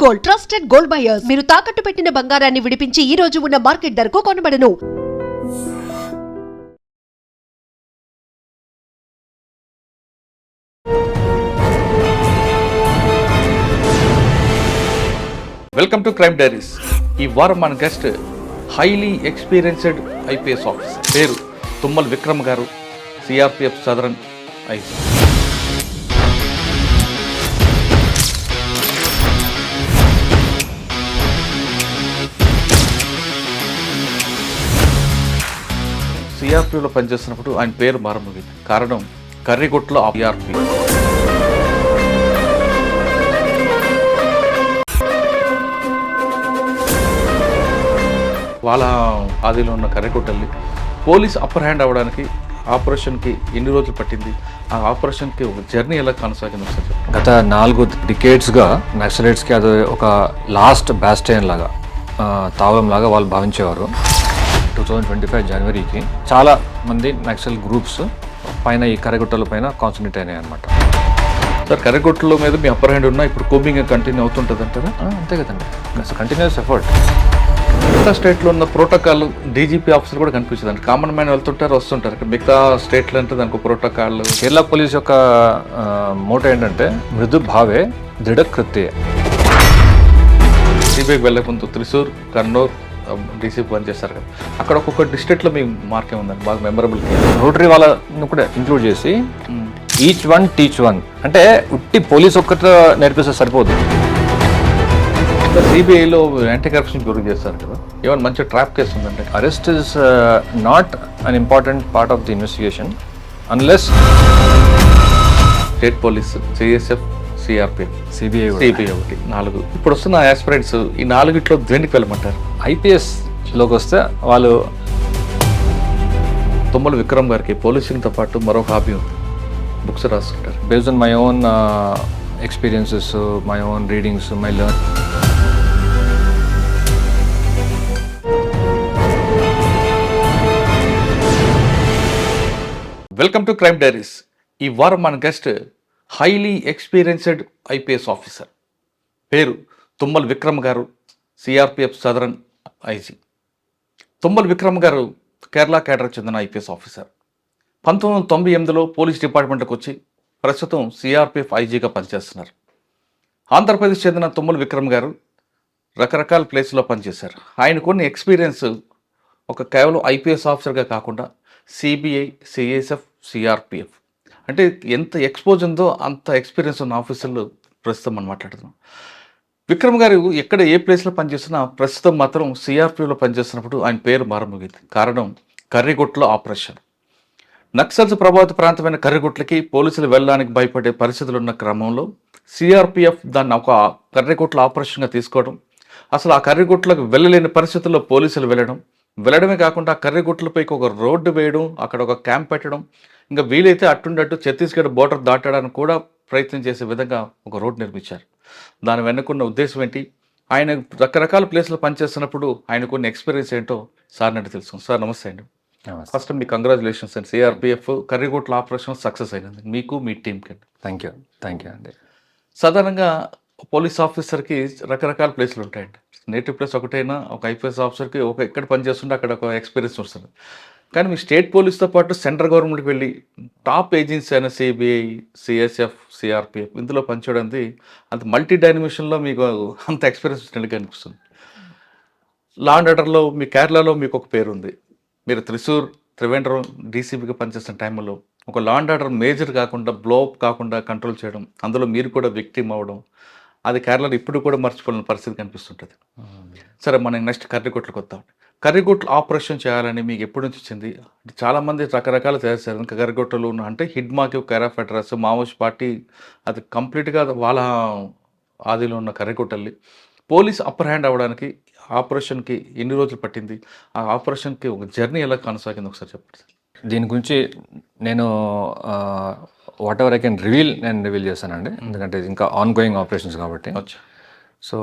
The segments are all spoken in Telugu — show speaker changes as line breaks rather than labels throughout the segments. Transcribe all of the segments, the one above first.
Gold, trusted gold buyers. మీరు తాకట్టు పెట్టిన బంగారాన్ని విడిపించి ఈ రోజు ఉన్న మార్కెట్ ధరకు కొనబడను.
Welcome to crime diaries. ఈ వారం మన guest highly experienced IPS officer, పేరు Tummala Vikram garu, CRPF southern IG. సిఆర్పిలో పనిచేస్తున్నప్పుడు ఆయన పేరు మారమోగింది. కారణం కర్రిగుట్టలో సిఆర్పి. వాళ్ళ ఆదిలో ఉన్న కర్రిగుట్టల్ని పోలీస్ అప్పర్ హ్యాండ్ అవ్వడానికి ఆపరేషన్కి ఎన్ని రోజులు పట్టింది, ఆ ఆపరేషన్కి ఒక జర్నీ ఎలా కొనసాగింది సార్?
గత 4 డికేడ్స్గా నక్సలైట్స్కి అది ఒక లాస్ట్ బ్యాస్టైన్ లాగా, తావలం లాగా వాళ్ళు భావించేవారు. 2025 జనవరికి చాలా మంది నక్సల్ గ్రూప్స్ పైన ఈ కర్రిగుట్టల పైన కాన్సన్ట్రేట్ అయినాయి అనమాట.
సార్, కర్రిగుట్టల మీద మీ అప్పర్ హ్యాండ్ ఉన్నా ఇప్పుడు కూంబింగ్ కంటిన్యూ అవుతుంటుంది అంటారా?
అంతే కదండి, కంటిన్యూస్ ఎఫర్ట్.
మిగతా స్టేట్లో ఉన్న ప్రోటోకాల్ డీజీపీ ఆఫీసర్ కూడా కనిపించదు అండి. కామన్ మ్యాన్ వెళ్తుంటారు, వస్తుంటారు. మిగతా స్టేట్లో అంటే దానికి ప్రోటోకాల్.
కేరళ పోలీస్ యొక్క మోటో ఏంటంటే మృదు భావే దృఢ కృత్యే.
సిబిఐకి వెళ్ళే ముందు త్రిశూర్, కన్నూర్ డీసీపీ పనిచేస్తారు కదా, అక్కడ ఒక్కొక్క డిస్ట్రిక్ట్లో మీ మార్కే ఉందండి బాగా మెమరబుల్.
రోటరీ వాళ్ళను కూడా ఇంక్లూడ్ చేసి ఈచ్ వన్ టీచ్ వన్ అంటే ఉట్టి పోలీస్ ఒక్కటి నేర్పిస్తే సరిపోదు.
సిబిఐలో యాంటీ కరప్షన్ గురించి చేస్తారు కదా, ఏమైనా మంచి ట్రాప్ కేసు ఉందంటే?
Arrest is not an important part of the investigation unless
state police, CSF, CRPF,
CBI
ఒకటి 4. ఇప్పుడు వస్తున్న ఆస్పిరెంట్స్ ఈ 4 దేనికి వెళ్ళమంటారు?
ఐపీఎస్లోకి వస్తే వాళ్ళు
తుమ్మల విక్రమ్ గారికి పోలీసింగ్తో పాటు మరో హాబీ ఉంది, బుక్స్ రాస్తుంటారు.
Based on my own experiences, my own readings, my learn.
Welcome to crime diaries. ఈ వారం మన guest highly experienced IPS officer, పేరు Tummala Vikram garu, CRPF southern IG. Tummala Vikram garu Kerala కేడర్కి చెందిన ఐపీఎస్ ఆఫీసర్. 1998లో పోలీస్ డిపార్ట్మెంట్కి వచ్చి ప్రస్తుతం సిఆర్పిఎఫ్ ఐజీగా పనిచేస్తున్నారు. ఆంధ్రప్రదేశ్ చెందిన తుమ్మల విక్రమ్ గారు రకరకాల ప్లేస్లో పనిచేశారు. ఆయన కొన్ని ఎక్స్పీరియన్స్ కేవలం ఐపీఎస్ ఆఫీసర్గా కాకుండా సిబిఐ, సిఎస్ఎఫ్, సిఆర్పిఎఫ్ అంటే ఎంత ఎక్స్పోజ్ ఉందో అంత ఎక్స్పీరియన్స్ ఉన్న ఆఫీసర్లు ప్రస్తుతం మనం మాట్లాడుతున్నాం. విక్రమ్ గారు ఎక్కడ ఏ ప్లేస్లో పనిచేస్తున్నా ప్రస్తుతం మాత్రం సిఆర్పిలో పనిచేస్తున్నప్పుడు ఆయన పేరు మారమోగింది. కారణం కర్రిగుట్టలో ఆపరేషన్. నక్సల్స్ ప్రభావిత ప్రాంతమైన కర్రిగుట్లకి పోలీసులు వెళ్ళడానికి భయపడే పరిస్థితులు ఉన్న క్రమంలో సిఆర్పిఎఫ్ దాన్ని ఒక కర్రిగుట్ల ఆపరేషన్గా తీసుకోవడం, అసలు ఆ కర్రిగుట్లకు వెళ్ళలేని పరిస్థితుల్లో పోలీసులు వెళ్ళడమే కాకుండా ఆ కర్రిగుట్లపైకి ఒక రోడ్డు వేయడం, అక్కడ ఒక క్యాంప్ పెట్టడం, ఇంకా వీలైతే అట్టుండట్టు ఛత్తీస్గఢ్ బోర్డర్ దాటడానికి కూడా ప్రయత్నం చేసే విధంగా ఒక రోడ్ నిర్మించారు. దాని వెనుకున్న ఉద్దేశం ఏంటి, ఆయన రకరకాల ప్లేస్లో పనిచేస్తున్నప్పుడు ఆయన కొన్ని ఎక్స్పీరియన్స్ ఏంటో సార్ అంటే తెలుసు. సార్ నమస్తే అండి. ఫస్ట్ మీ కంగ్రాచులేషన్స్ అండి. సిఆర్పిఎఫ్ కర్రిగుట్ల ఆపరేషన్ సక్సెస్ అయినది మీకు, మీ టీంకి అండి.
థ్యాంక్ యూ అండి.
సాధారణంగా పోలీస్ ఆఫీసర్కి రకరకాల ప్లేస్లు ఉంటాయండి. నేటివ్ ప్లేస్ ఒకటైనా ఒక ఐపీఎస్ ఆఫీసర్కి ఎక్కడ పనిచేస్తుంటే అక్కడ ఒక ఎక్స్పీరియన్స్ వస్తుంది. కానీ మీ స్టేట్ పోలీస్తో పాటు సెంట్రల్ గవర్నమెంట్కి వెళ్ళి టాప్ ఏజెన్సీ అయిన సిబిఐ, సిఎస్ఎఫ్, సిఆర్పిఎఫ్ ఇందులో పనిచేయడానికి అంత మల్టీ డైమెన్షన్లో మీకు అంత ఎక్స్పీరియన్స్ వచ్చినట్టుగా అనిపిస్తుంది. లా అండ్ ఆర్డర్లో మీ కేరళలో మీకు ఒక పేరు ఉంది. మీరు త్రిశూర్, త్రివేంద్రం డీసీపీగా పనిచేస్తున్న టైంలో ఒక లా అండ్ ఆర్డర్ మేజర్ కాకుండా, బ్లోఅప్ కాకుండా కంట్రోల్ చేయడం, అందులో మీరు కూడా విక్టిమ్ అవ్వడం, అది కేరళలో ఇప్పుడు కూడా మర్చిపోలేని పరిస్థితి కనిపిస్తుంటుంది. సరే, మనం నెక్స్ట్ కర్రిగుట్లకు వద్దాం. కర్రిగుట్ల ఆపరేషన్ చేయాలని మీకు ఎప్పటి నుంచి వచ్చింది? చాలామంది రకరకాలు చేస్తారు. ఇంకా కర్రిగుట్టలు అంటే హిడ్మాకి కేరా ఫెడరస్ మావోయిస్ట్ పార్టీ, అది కంప్లీట్గా వాళ్ళ ఆదిలో ఉన్న కర్రిగుట్టల్ని పోలీస్ అప్పర్ హ్యాండ్ అవ్వడానికి ఆపరేషన్కి ఎన్ని రోజులు పట్టింది, ఆ ఆపరేషన్కి ఒక జర్నీ ఎలా కొనసాగింది ఒకసారి చెప్పండి.
దీని గురించి నేను what ever I can reveal నేను రివీల్ చేస్తానండి, ఎందుకంటే ఇంకా ఆన్ గోయింగ్ ఆపరేషన్స్ కాబట్టి. సో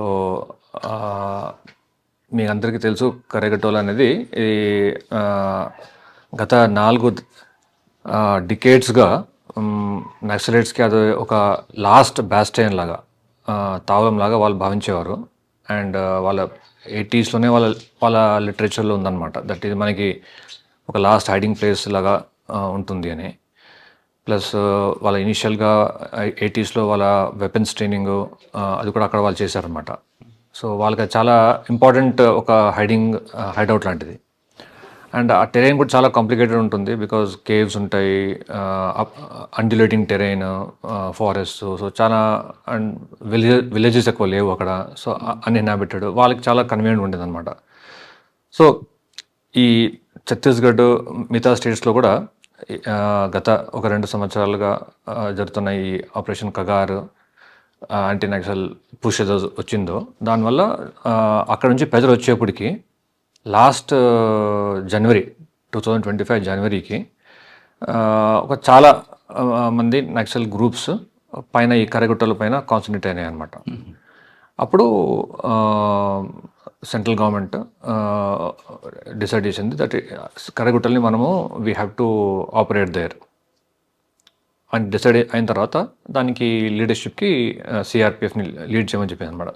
మీ అందరికీ తెలుసు కర్రిగుట్టలు అనేది గత 4 డికేడ్స్గా నక్సలైట్స్కి అది ఒక లాస్ట్ బ్యాస్టైన్ లాగా, తావలంలాగా వాళ్ళు భావించేవారు. అండ్ వాళ్ళ 80స్లోనే వాళ్ళ లిటరేచర్లో ఉందన్నమాట. దట్ ఇది మనకి ఒక లాస్ట్ హైడింగ్ ప్లేస్ లాగా ఉంటుంది అని. ప్లస్ వాళ్ళ ఇనీషియల్గా 80స్లో వాళ్ళ వెపన్స్ ట్రైనింగ్ అది కూడా అక్కడ వాళ్ళు చేశారనమాట. సో వాళ్ళకి చాలా ఇంపార్టెంట్ ఒక హైడౌట్ లాంటిది. అండ్ ఆ టెరైన్ కూడా చాలా కాంప్లికేటెడ్ ఉంటుంది, బికాజ్ కేవ్స్ ఉంటాయి, అండ్యులేటింగ్ టెరైన్, ఫారెస్ట్. సో చాలా అండ్ విలేజెస్ ఎక్కువ లేవు అక్కడ. సో అన్ఇన్హాబిటెడ్, వాళ్ళకి చాలా కన్వీనియంట్ ఉండేది అనమాట. సో ఈ ఛత్తీస్గఢ్ మిగతా స్టేట్స్లో కూడా గత ఒక 2 సంవత్సరాలుగా జరుగుతున్న ఈ operation Kagar anti Naxal push ఏదో వచ్చిందో దానివల్ల అక్కడ నుంచి ప్రజలు వచ్చేప్పటికి లాస్ట్ జనవరి 2025 జనవరికి ఒక చాలా మంది నక్సల్ గ్రూప్స్ పైన ఈ కరగుట్టల పైన కాన్సన్ట్రేట్ అయినాయి అనమాట. అప్పుడు సెంట్రల్ గవర్నమెంట్ డిసైడ్ చేసింది దట్ కరగుట్టల్ని మనము we have to operate there అని డిసైడ్ అయిన తర్వాత దానికి లీడర్షిప్కి సిఆర్పిఎఫ్ని లీడ్ చేయమని చెప్పింది అనమాట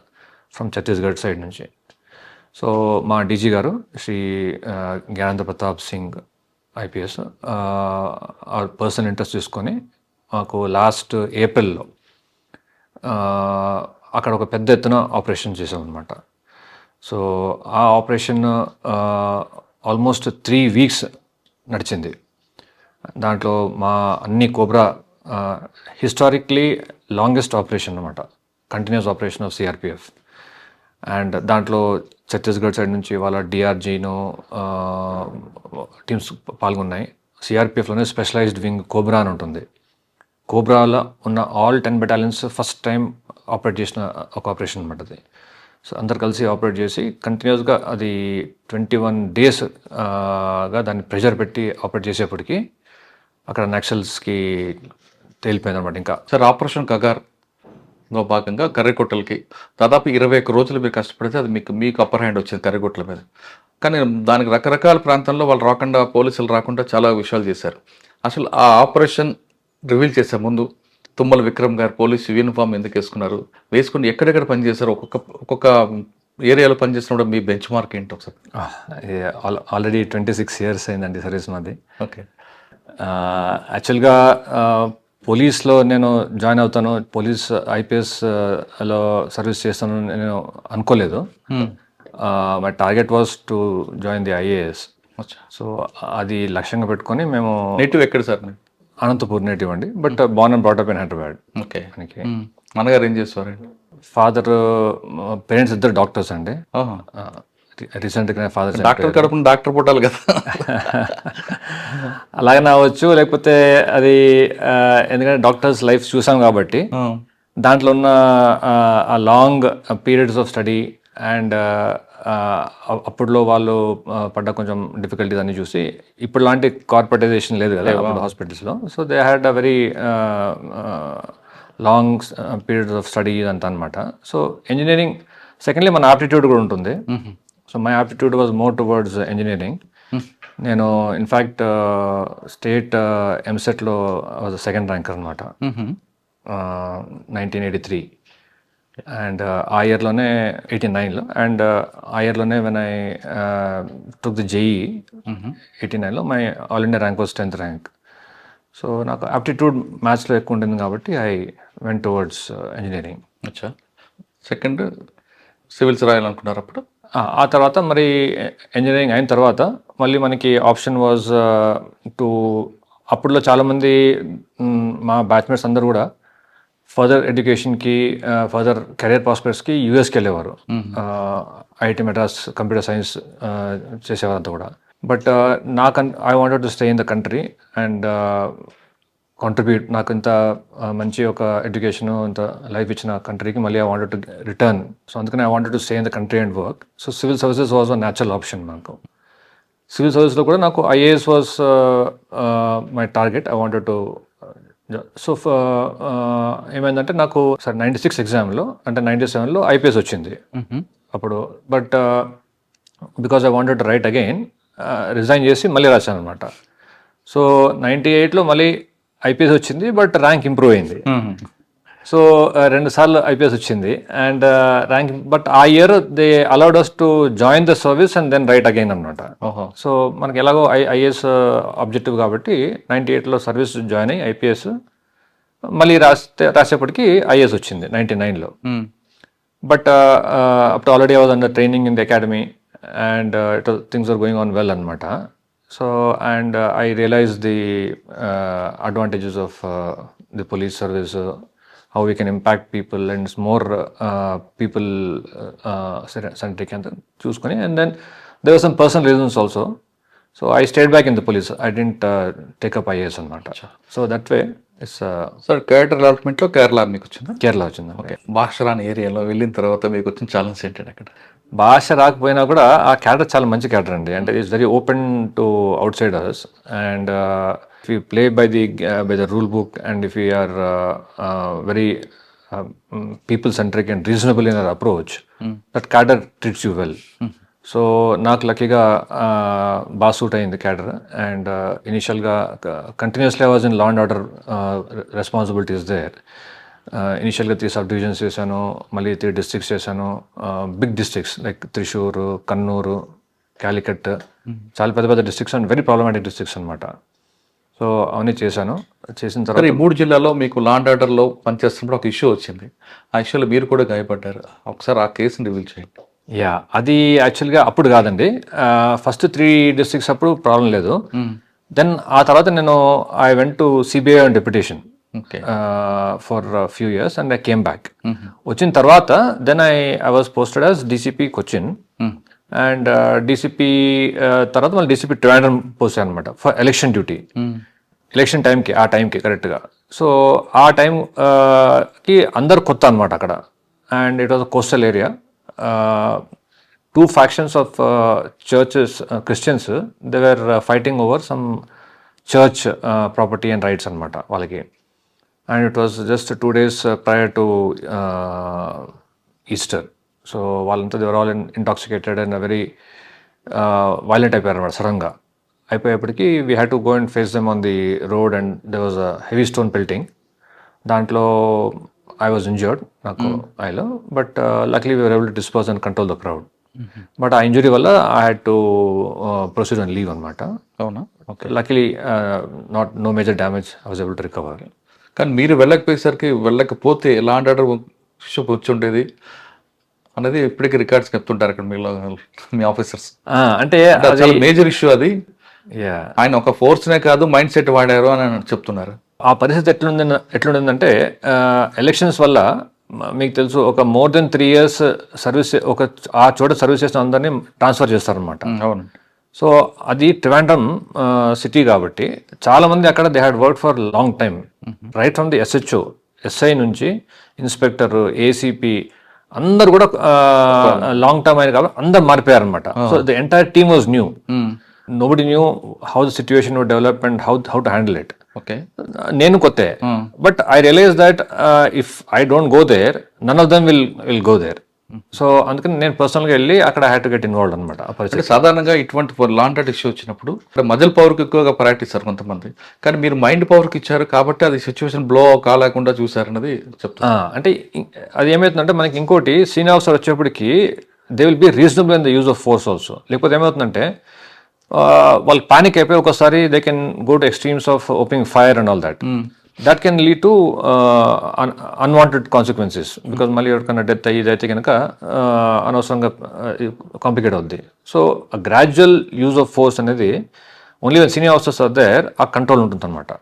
ఫ్రమ్ ఛత్తీస్గఢ్ సైడ్ నుంచి. సో మా డీజీ గారు శ్రీ జ్ఞానేంద్ర ప్రతాప్ సింగ్ ఐపీఎస్ ఆ పర్సనల్ ఇంట్రెస్ట్ తీసుకొని మాకు లాస్ట్ ఏప్రిల్లో అక్కడ ఒక పెద్ద ఎత్తున ఆపరేషన్ చేసామన్నమాట. సో ఆ ఆపరేషన్ ఆల్మోస్ట్ 3 వీక్స్ నడిచింది. దాంట్లో మా అన్ని కోబ్రా హిస్టారిక్లీ లాంగెస్ట్ ఆపరేషన్ అనమాట, continuous operation of CRPF. And దాంట్లో ఛత్తీస్గఢ్ సైడ్ నుంచి వాళ్ళ డిఆర్జీను టీమ్స్ పాల్గొన్నాయి. సిఆర్పిఎఫ్లోనే స్పెషలైజ్డ్ వింగ్ కోబ్రా అని ఉంటుంది. కోబ్రాలో ఉన్న all 10 battalions first time operate చేసిన ఒక ఆపరేషన్ అనమాట అది. సో అందరు కలిసి ఆపరేట్ చేసి కంటిన్యూస్గా అది 21 days దాన్ని ప్రెషర్ పెట్టి ఆపరేట్ చేసేప్పటికి అక్కడ నక్సల్స్కి తేలిపోయింది అనమాట. ఇంకా
సార్, ఆపరేషన్ కగార్లో భాగంగా కర్రెకొట్టలకి దాదాపు 21 రోజులు మీరు కష్టపడితే అది మీకు అప్పర్ హ్యాండ్ వచ్చింది కర్రెకొట్టల మీద. కానీ దానికి రకరకాల ప్రాంతాల్లో వాళ్ళు రాకుండా, పోలీసులు రాకుండా చాలా విషయాలు చేశారు. అసలు ఆ ఆపరేషన్ రివీల్ చేసే ముందు తుమ్మల విక్రమ్ గారు పోలీసు యూనిఫామ్ ఎందుకు వేసుకున్నారు, వేసుకుని ఎక్కడెక్కడ పనిచేశారు, ఒక్కొక్క ఏరియాలో పనిచేసినప్పుడు మీ బెంచ్ మార్క్ ఏంటి ఒకసారి?
ఆల్రెడీ 26 years అయిందండి సర్వీస్ మాది.
ఓకే.
యాక్చువల్గా పోలీస్లో నేను జాయిన్ అవుతాను, పోలీస్ ఐపీఎస్లో సర్వీస్ చేస్తాను నేను అనుకోలేదు. My target was to join the IAS. So అది లక్ష్యంగా పెట్టుకొని మేము.
నేటివ్ ఎక్కడ సార్?
అనంతపూర్ నేటివ్ అండి, but born and brought up in Hyderabad.
Okay. నాన్నగారు ఏం చేస్తారండి?
ఫాదర్, పేరెంట్స్ ఇద్దరు డాక్టర్స్ అండి. రీసెంట్గా ఫాదర్
డాక్టర్ కడుపున డాక్టర్ పుట్టాలి కదా.
అలాగనే అవ్వచ్చు, లేకపోతే అది ఎందుకంటే డాక్టర్స్ లైఫ్ చూసాం కాబట్టి దాంట్లో ఉన్న ఆ long periods of study and అప్పుడులో వాళ్ళు పడ్డ కొంచెం డిఫికల్టీస్ అన్ని చూసి, ఇప్పుడు లాంటి కార్పొరేటైజేషన్ లేదు కదా అప్పుడు హాస్పిటల్స్లో. So they had a very long periods of study అంతా అనమాట. సో ఇంజనీరింగ్ సెకండ్లీ మన ఆప్టిట్యూడ్ కూడా ఉంటుంది. So my aptitude was more towards engineering. నేను ఇన్ఫ్యాక్ట్ స్టేట్ ఎంసెట్లో వాజ్ సెకండ్ ర్యాంకర్ అనమాట 1983. అండ్ ఆ ఇయర్లోనే 89లో, అండ్ ఆ ఇయర్లోనే when I took the JEE 89లో my all India rank was 10th rank. So నాకు ఆప్టిట్యూడ్ మ్యాథ్స్లో ఎక్కువ ఉంటుంది కాబట్టి ఐ వెంట్ టువర్డ్స్ ఇంజనీరింగ్.
అచ్చా. సెకండ్ సివిల్స్ రాయాలనుకున్నారు అప్పుడు?
ఆ తర్వాత మరి ఇంజనీరింగ్ అయిన తర్వాత మళ్ళీ మనకి ఆప్షన్ వాజ్ టు, అప్పుడులో చాలామంది మా బ్యాచ్మేట్స్ అందరూ కూడా ఫర్దర్ ఎడ్యుకేషన్కి, ఫర్దర్ కెరియర్ ప్రాస్పెక్ట్స్కి యూఎస్కి వెళ్ళేవారు. ఐఐటి మెడ్రాస్ కంప్యూటర్ సైన్స్ చేసేవారంతా కూడా. But I wanted to stay in the country and contribute. నాకు ఇంత మంచి ఒక ఎడ్యుకేషన్, ఇంత లైఫ్ ఇచ్చిన కంట్రీకి మళ్ళీ I wanted to return. So అందుకని I wanted to stay in the country and work. So civil services was a natural option నాకు. సివిల్ సర్వీస్లో కూడా నాకు IAS was my target. I wanted to. So ఏమైందంటే నాకు 96 ఎగ్జామ్లో, అంటే 97లో ఐపీఎస్ వచ్చింది అప్పుడు. But because I wanted to write again, resign చేసి మళ్ళీ రాశాను అనమాట. సో 98లో మళ్ళీ ఐపీఎస్ వచ్చింది, బట్ ర్యాంక్ ఇంప్రూవ్ అయింది. సో 2 సార్లు ఐపీఎస్ వచ్చింది అండ్ ర్యాంక్, బట్ ఆ year they allowed us to join the service and then write again అనమాట.
ఓహో.
సో మనకి ఎలాగో ఐఏఎస్ ఆబ్జెక్టివ్ కాబట్టి 98లో సర్వీస్ జాయిన్ అయ్యి ఐపీఎస్ మళ్ళీ రాసేపటికి ఐఏఎస్ వచ్చింది 99లో. బట్ అప్పుడు already I was under training in the academy and things are going on well అనమాట. So and I realize the advantages of the police service, how we can impact people and it's more people centric and చూసుకొని, and then there were some personal reasons also, so I stayed back in the police. I didn't take up IAS అనమాట. So that way it's
sir cadre డెవలప్మెంట్లో కేరళ మీకు వచ్చిందా?
కేరళ వచ్చింది.
ఓకే. భాష రాని ఏరియాలో వెళ్ళిన తర్వాత మీకు వచ్చిన ఛాలెంజ్ ఏంటంటే అక్కడ?
భాష రాకపోయినా కూడా ఆ క్యాడర్ చాలా మంచి క్యాడర్ అండి. అంటే it's very open to outsiders and if you play by the rule book and if you are very people centric and reasonable in our approach, that cadre treats you well. So నాకు లక్కీగా బాగా సూట్ అయింది క్యాడర్ అండ్ ఇనిషియల్గా continuously I was in law and order responsibilities there. ఇనిషియల్గా 3 సబ్ డివిజన్స్ చేశాను, మళ్ళీ 3 డిస్ట్రిక్ట్స్ చేశాను, big districts like Thrissur, Kannur, Calicut, చాలా పెద్ద పెద్ద districts and very problematic districts అనమాట. సో అవన్నీ చేశాను. చేసిన తర్వాత
ఈ 3 జిల్లాలో మీకు లా అండ్ ఆర్డర్లో పనిచేస్తున్నప్పుడు ఒక ఇష్యూ వచ్చింది. ఆ ఇష్యూలో మీరు కూడా గాయపడ్డారు. ఒకసారి ఆ కేసుని రివీల్ చేయండి.
యా, అది యాక్చువల్గా అప్పుడు కాదండి, ఫస్ట్ 3 డిస్ట్రిక్ట్స్ అప్పుడు ప్రాబ్లం లేదు. దెన్ ఆ తర్వాత నేను I went to CBI on deputation for few years and I came back. వచ్చిన తర్వాత then I was posted as DCP Cochin and DCP తర్వాత మళ్ళీ డీసీపీ ట్రివాండ్రం పోస్ట్ అనమాట ఫర్ ఎలక్షన్ డ్యూటీ. ఎలక్షన్ టైంకి, ఆ టైంకి కరెక్ట్గా. సో ఆ టైంకి అందరు కొత్త అనమాట అక్కడ and it was a coastal area. 2 factions of churches, Christians, they were fighting over some church property and rights అనమాట వాళ్ళకి. And it was just 2 days prior to Easter. So వాళ్ళంతా they were all intoxicated and very violent అయిపోయారు అనమాట సడన్గా. అయిపోయేప్పటికీ we had to go and face them on the road and they was a heavy stone pelting. దాంట్లో ఐ వాజ్ ఇంజర్డ్, నాకు ఐలో, but luckily we were able to dispose and control the crowd. But ఆ ఇంజురీ వల్ల I had to proceed and leave అనమాట.
అవునా?
Okay. Luckily no major damage, I was able to recover.
కానీ మీరు వెళ్ళకపోతే లా అండ్ ఆర్డర్ ఇష్యూ వచ్చి ఉండేది అనేది ఇప్పటికీ రికార్డ్స్ చెప్తుంటారు అక్కడ మీ ఆఫీసర్స్.
అంటే
చాలా మేజర్ ఇష్యూ అది. ఆయన ఒక ఫోర్స్నే కాదు మైండ్ సెట్ వాడారు అని చెప్తున్నారు.
ఆ పరిస్థితి ఎట్లుండిందంటే ఎలక్షన్స్ వల్ల మీకు తెలుసు ఒక మోర్ దెన్ 3 years సర్వీస్ ఆ చోట సర్వీస్ చేసిన అందరినీ ట్రాన్స్ఫర్ చేస్తారనమాట.
అవును.
సో అది ట్రివాండ్రం సిటీ కాబట్టి చాలా మంది అక్కడ they had work for long time, right from the SHO, SI నుంచి ఇన్స్పెక్టర్, ఏసీపీ అందరు కూడా లాంగ్ టర్మ్ అయిన కాబట్టి అందరు మారిపోయారు అనమాట. So the entire team was new. Nobody knew how the situation would develop and how to handle it.
Okay.
నేను కొత్తే, but I realise that if I don't go there none of them will go there. So అందుకని నేను పర్సనల్గా వెళ్ళి అక్కడ హ్యాడ్ టు గెట్ ఇన్వాల్వ్ అనమాట.
సాధారణంగా ఇటువంటి లాండ్ ఆర్డర్ ఇష్యూ వచ్చినప్పుడు మజిల్ పవర్కి ఎక్కువగా ప్రయారిటీ ఇస్తారు కొంతమంది, కానీ మీరు మైండ్ పవర్కి ఇచ్చారు కాబట్టి అది సిచ్యువేషన్ బ్లో కాలేకుండా చూసారన్నది చెప్తాను.
అంటే అది ఏమవుతుందంటే మనకి ఇంకోటి సీనియర్ ఆఫీసర్ వచ్చేప్పటికి they will be reasonable in the use of force also. లేకపోతే ఏమవుతుందంటే వాళ్ళు పానిక్ అయిపోయి ఒకసారి they can go to extremes of opening fire and all that. That can lead to unwanted consequences because మళ్ళీ ఎవరికైనా డెత్ అయ్యేదైతే కనుక అనవసరంగా కాంప్లికేట్ అవుద్ది. సో ఆ గ్రాడ్యువల్ యూజ్ ఆఫ్ ఫోర్స్ అనేది only when senior officers are there ఆ కంట్రోల్ ఉంటుంది అనమాట.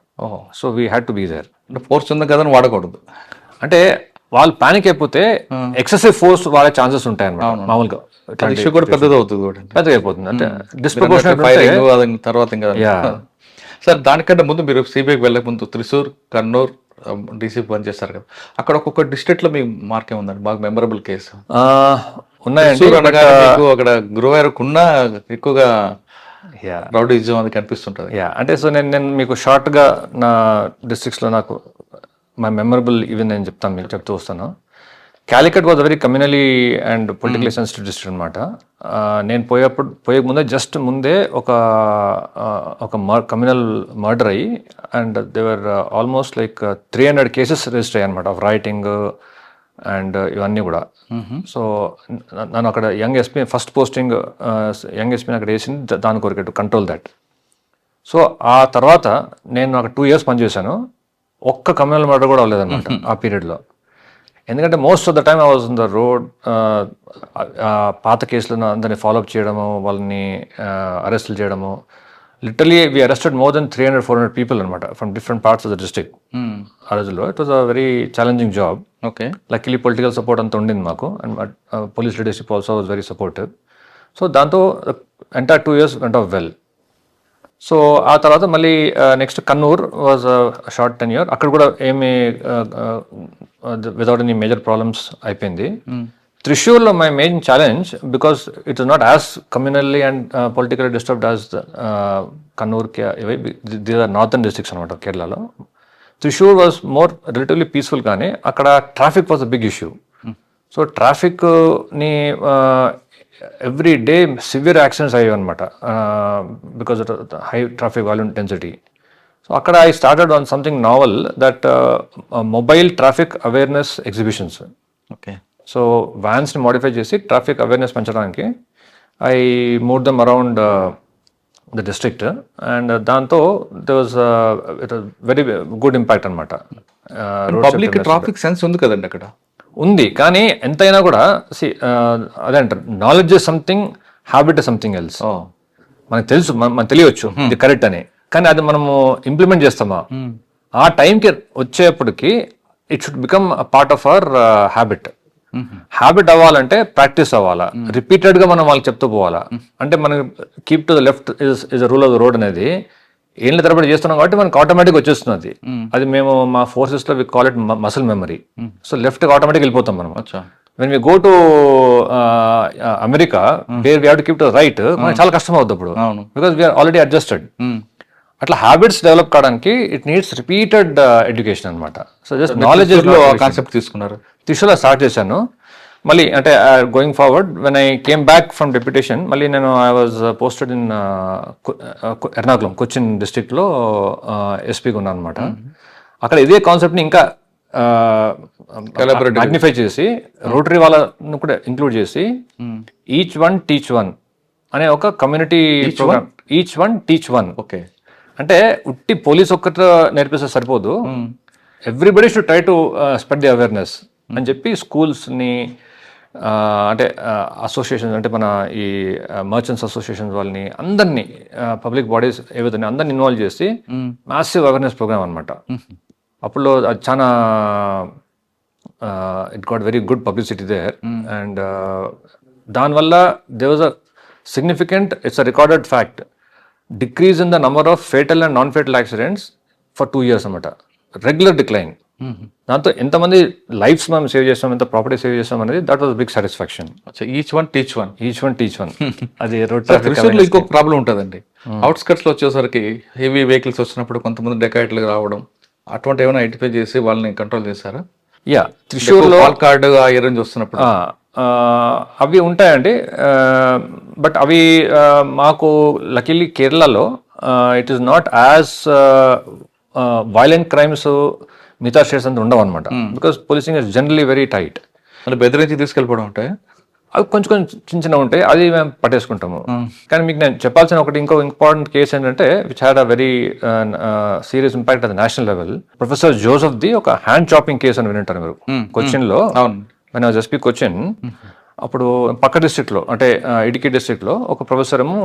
So we had to be there.
అంటే ఫోర్స్ ఉంది కదా వాడకూడదు.
అంటే వాళ్ళు పానిక్ అయిపోతే ఎక్సెసివ్ ఫోర్స్ వాడే ఛాన్సెస్ ఉంటాయి అన్నమాట. మామూలుగా
ఇష్యూ కూడా పెద్దది అవుతుంది,
పెద్దగా అయిపోతుంది. అంటే డిస్ప్రపోర్షనేట్
తర్వాత ఇంకా. సార్ దానికంటే ముందు మీరు సిబిఐకి వెళ్ళక ముందు త్రిశూర్, కన్నూర్ డీసీపీ పనిచేస్తారు కదా, అక్కడ ఒక్కొక్క డిస్ట్రిక్ట్ లో మీ మార్కే ఉందండి బాగా మెమరబుల్ కేసు
ఉన్నాయండి.
అక్కడ గురువారకున్న ఎక్కువగా రౌడీజం అది కనిపిస్తుంటుంది.
అంటే సో నేను మీకు షార్ట్గా నా డిస్ట్రిక్ట్స్లో నాకు మై మెమరబుల్ ఈవెన్ నేను చెప్తాను, మీకు చెప్తూ వస్తాను. Calicut was very communally and politically sensitive district అనమాట. నేను పోయే ముందే జస్ట్ ముందే ఒక కమ్యూనల్ మర్డర్ అయ్యి and there were almost like 300 cases register అయ్యాయి అనమాట ఆఫ్ రైటింగ్ అండ్ ఇవన్నీ కూడా. సో నన్ను అక్కడ young SP first posting young ఎస్పీని అక్కడ వేసింది దాని కొరకు టు కంట్రోల్ దట్. సో ఆ తర్వాత నేను అక్కడ 2 years పనిచేశాను. ఒక్క కమ్యూనల్ మర్డర్ కూడా అవ్వలేదన్నమాట ఆ పీరియడ్లో. ఎందుకంటే most of the time I was on the road. పాత కేసులను అందరినీ ఫాలోఅప్ చేయడము, వాళ్ళని అరెస్టులు చేయడము. Literally we arrested more than 300-400 people అనమాట from different parts of the district ఆ రోజుల్లో. It was a very challenging job.
Okay.
Luckily political support అంతా ఉండింది మాకు and police leadership also was very supportive. So దాంతో entire 2 years went off well. So ఆ తర్వాత మళ్ళీ next Kannur was short tenure. అక్కడ కూడా ఏమి వితౌట్ ఎనీ మేజర్ ప్రాబ్లమ్స్ అయిపోయింది. త్రిశూర్లో my main challenge because it is not as communally and political disturbed as Kannur, these are northern districts అనమాట కేరళలో. Thrissur was more relatively peaceful, కానీ అక్కడ traffic was a big issue. So ట్రాఫిక్ని ఎవ్రీ డే సివియర్ యాక్సిడెంట్స్ అయ్యాయి అనమాట because of high traffic volume density. So అక్కడ I started on something novel that mobile traffic awareness exhibitions.
Okay.
So వ్యాన్స్ని మోడిఫై చేసి ట్రాఫిక్ అవేర్నెస్ పెంచడానికి I move them around the district and దాంతో there was very good impact అనమాట.
పబ్లిక్ ట్రాఫిక్ సెన్స్ ఉంది కదండి అక్కడ.
ఉంది, కానీ ఎంతైనా కూడా అదే అంటారు, knowledge is something, habit is something else. మనకు తెలుసు, మనకు తెలియవచ్చు ఇది కరెక్ట్ అని, కానీ అది మనము ఇంప్లిమెంట్ చేస్తామా ఆ టైంకి వచ్చేప్పటికి it should become part of our habit. Habit అవ్వాలంటే ప్రాక్టీస్ అవ్వాలా, రిపీటెడ్గా మనం వాళ్ళకి చెప్తూ పోవాలా. అంటే మనం keep to the left is the rule of the road అనేది ఏళ్ళ తరబడి చేస్తున్నాం కాబట్టి మనకు ఆటోమేటిక్ వచ్చేస్తుంది. అది మేము మా ఫోర్సెస్లో we call it muscle memory. So లెఫ్ట్కి ఆటోమేటిక్ వెళ్ళిపోతాం మనం. When we go to America where we have to keep to right, మనకి చాలా కష్టం అవుతుంది అప్పుడు, బికాస్ వీఆర్ ఆల్రెడీ అడ్జస్టెడ్. అట్లా హ్యాబిట్స్ డెవలప్ కావడానికి ఇట్ నీడ్స్ రిపీటెడ్ ఎడ్యుకేషన్ అనమాట. సో జస్ట్ నాలెడ్జ్
కాన్సెప్ట్ తీసుకున్నారు.
త్రిశూర్లో స్టార్ట్ చేశాను. మళ్ళీ అంటే going forward when I came back from deputation, మళ్ళీ నేను I was posted in Ernakulam, Cochin డిస్ట్రిక్ట్లో ఎస్పీగా ఉన్నాను అనమాట. అక్కడ ఇదే కాన్సెప్ట్ని ఇంకా మ్యాగ్నిఫై చేసి రోటరీ వాళ్ళను కూడా ఇంక్లూడ్ చేసి ఈచ్ వన్ టీచ్ వన్ అనే ఒక community programme. Each one teach one.
Okay.
అంటే ఉట్టి పోలీస్ ఒక్కటి నేర్పిస్తే సరిపోదు, everybody should try to spread the awareness అని చెప్పి స్కూల్స్ని అంటే అసోసియేషన్స్, అంటే మన ఈ మర్చెంట్స్ అసోసియేషన్స్ వాళ్ళని అందరినీ, పబ్లిక్ బాడీస్ ఏవైతే అందరిని ఇన్వాల్వ్ చేసి మ్యాసివ్ అవేర్నెస్ ప్రోగ్రామ్ అనమాట. అప్పుడు అది చాలా it got very good publicity there. And దానివల్ల there was a significant, it's a recorded fact, decrease in the number of fatal and non fatal accidents for 2 years అనమాట. Regular decline. దాంతో ఎంతమంది లైఫ్స్ మనం సేవ్ చేస్తాం, ఎంత ప్రాపర్టీ సేవ్ చేస్తాం అనేది that was big satisfaction.
Each one teach one.
Each one teach one. అది
త్రిశూర్లో ఇంకొక ప్రాబ్లం ఉంటుందండి. అవుట్స్కట్స్లో వచ్చేసరికి హెవీ వెహికల్స్ వచ్చినప్పుడు కొంతమంది డెకాయిట్లు రావడం, అటువంటి ఏమైనా ఐడెంటిఫై చేసి వాళ్ళని కంట్రోల్ చేశారా?
యా, త్రిశూర్లో
కార్డు ఆ ఏరియా వస్తున్నప్పుడు
అవి ఉంటాయండి. బట్ అవి మాకు లక్కీలీ కేరళలో it is not as violent crimes మిగతా స్టేట్స్ అంతా ఉండవు అనమాట. Because policing is generally very tight.
మళ్ళీ బెదిరించి తీసుకెళ్ళిపోవడం ఉంటాయి,
అవి కొంచెం చిన్న చిన్న ఉంటాయి, అది మేము పట్టేసుకుంటాము. కానీ మీకు నేను చెప్పాల్సిన ఒకటి ఇంకో ఇంపార్టెంట్ కేసు ఏంటంటే which had a very serious impact at the national level. Professor Joseph the ఒక హ్యాండ్ చాపింగ్ కేసు అని వింటారు మీరు కొచ్చిన్లో. మన ఎస్పీ కొచ్చిన్, అప్పుడు పక్క డిస్ట్రిక్ట్లో అంటే ఇడికి డిస్ట్రిక్ట్లో ఒక ప్రొఫెసర్ ఏమో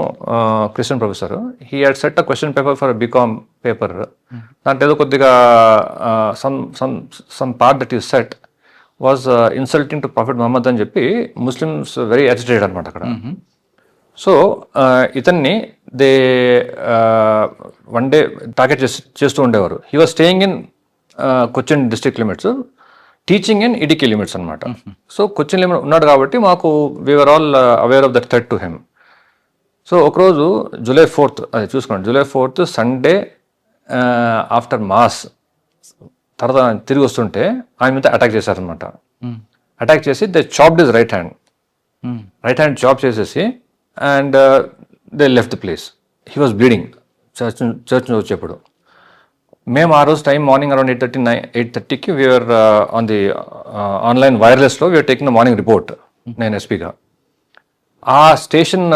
Christian professor, he had set a question paper for BCom paper. దాంట్లో ఏదో కొద్దిగా some part that is set was insulting to prophet Muhammad అని చెప్పి ముస్లిమ్స్ వెరీ అజిటేటెడ్ అనమాట అక్కడ. సో ఇతన్ని దే వన్ డే టార్గెట్ చేస్తూ ఉండేవారు. He was staying in Cochin district limits, teaching in Idukki limits అనమాట. సో కొచ్చిన్ లిమిట్ ఉన్నాడు కాబట్టి మాకు we are all aware of that threat to him. So ఒకరోజు July 4th, అది చూసుకోండి, July 4th Sunday after mass తర్వాత తిరిగి వస్తుంటే ఆయన మీద అటాక్ చేశారనమాట. అటాక్ చేసి they chopped his right hand chop చేసేసి and they left the place. He was bleeding church నుంచి వచ్చేప్పుడు. మేము ఆ రోజు టైం మార్నింగ్ అరౌండ్ 8:30కి వీఆర్ ఆన్ ది ఆన్లైన్ వైర్లెస్లో we're taking the morning report. నేను ఎస్పీగా ఆ స్టేషన్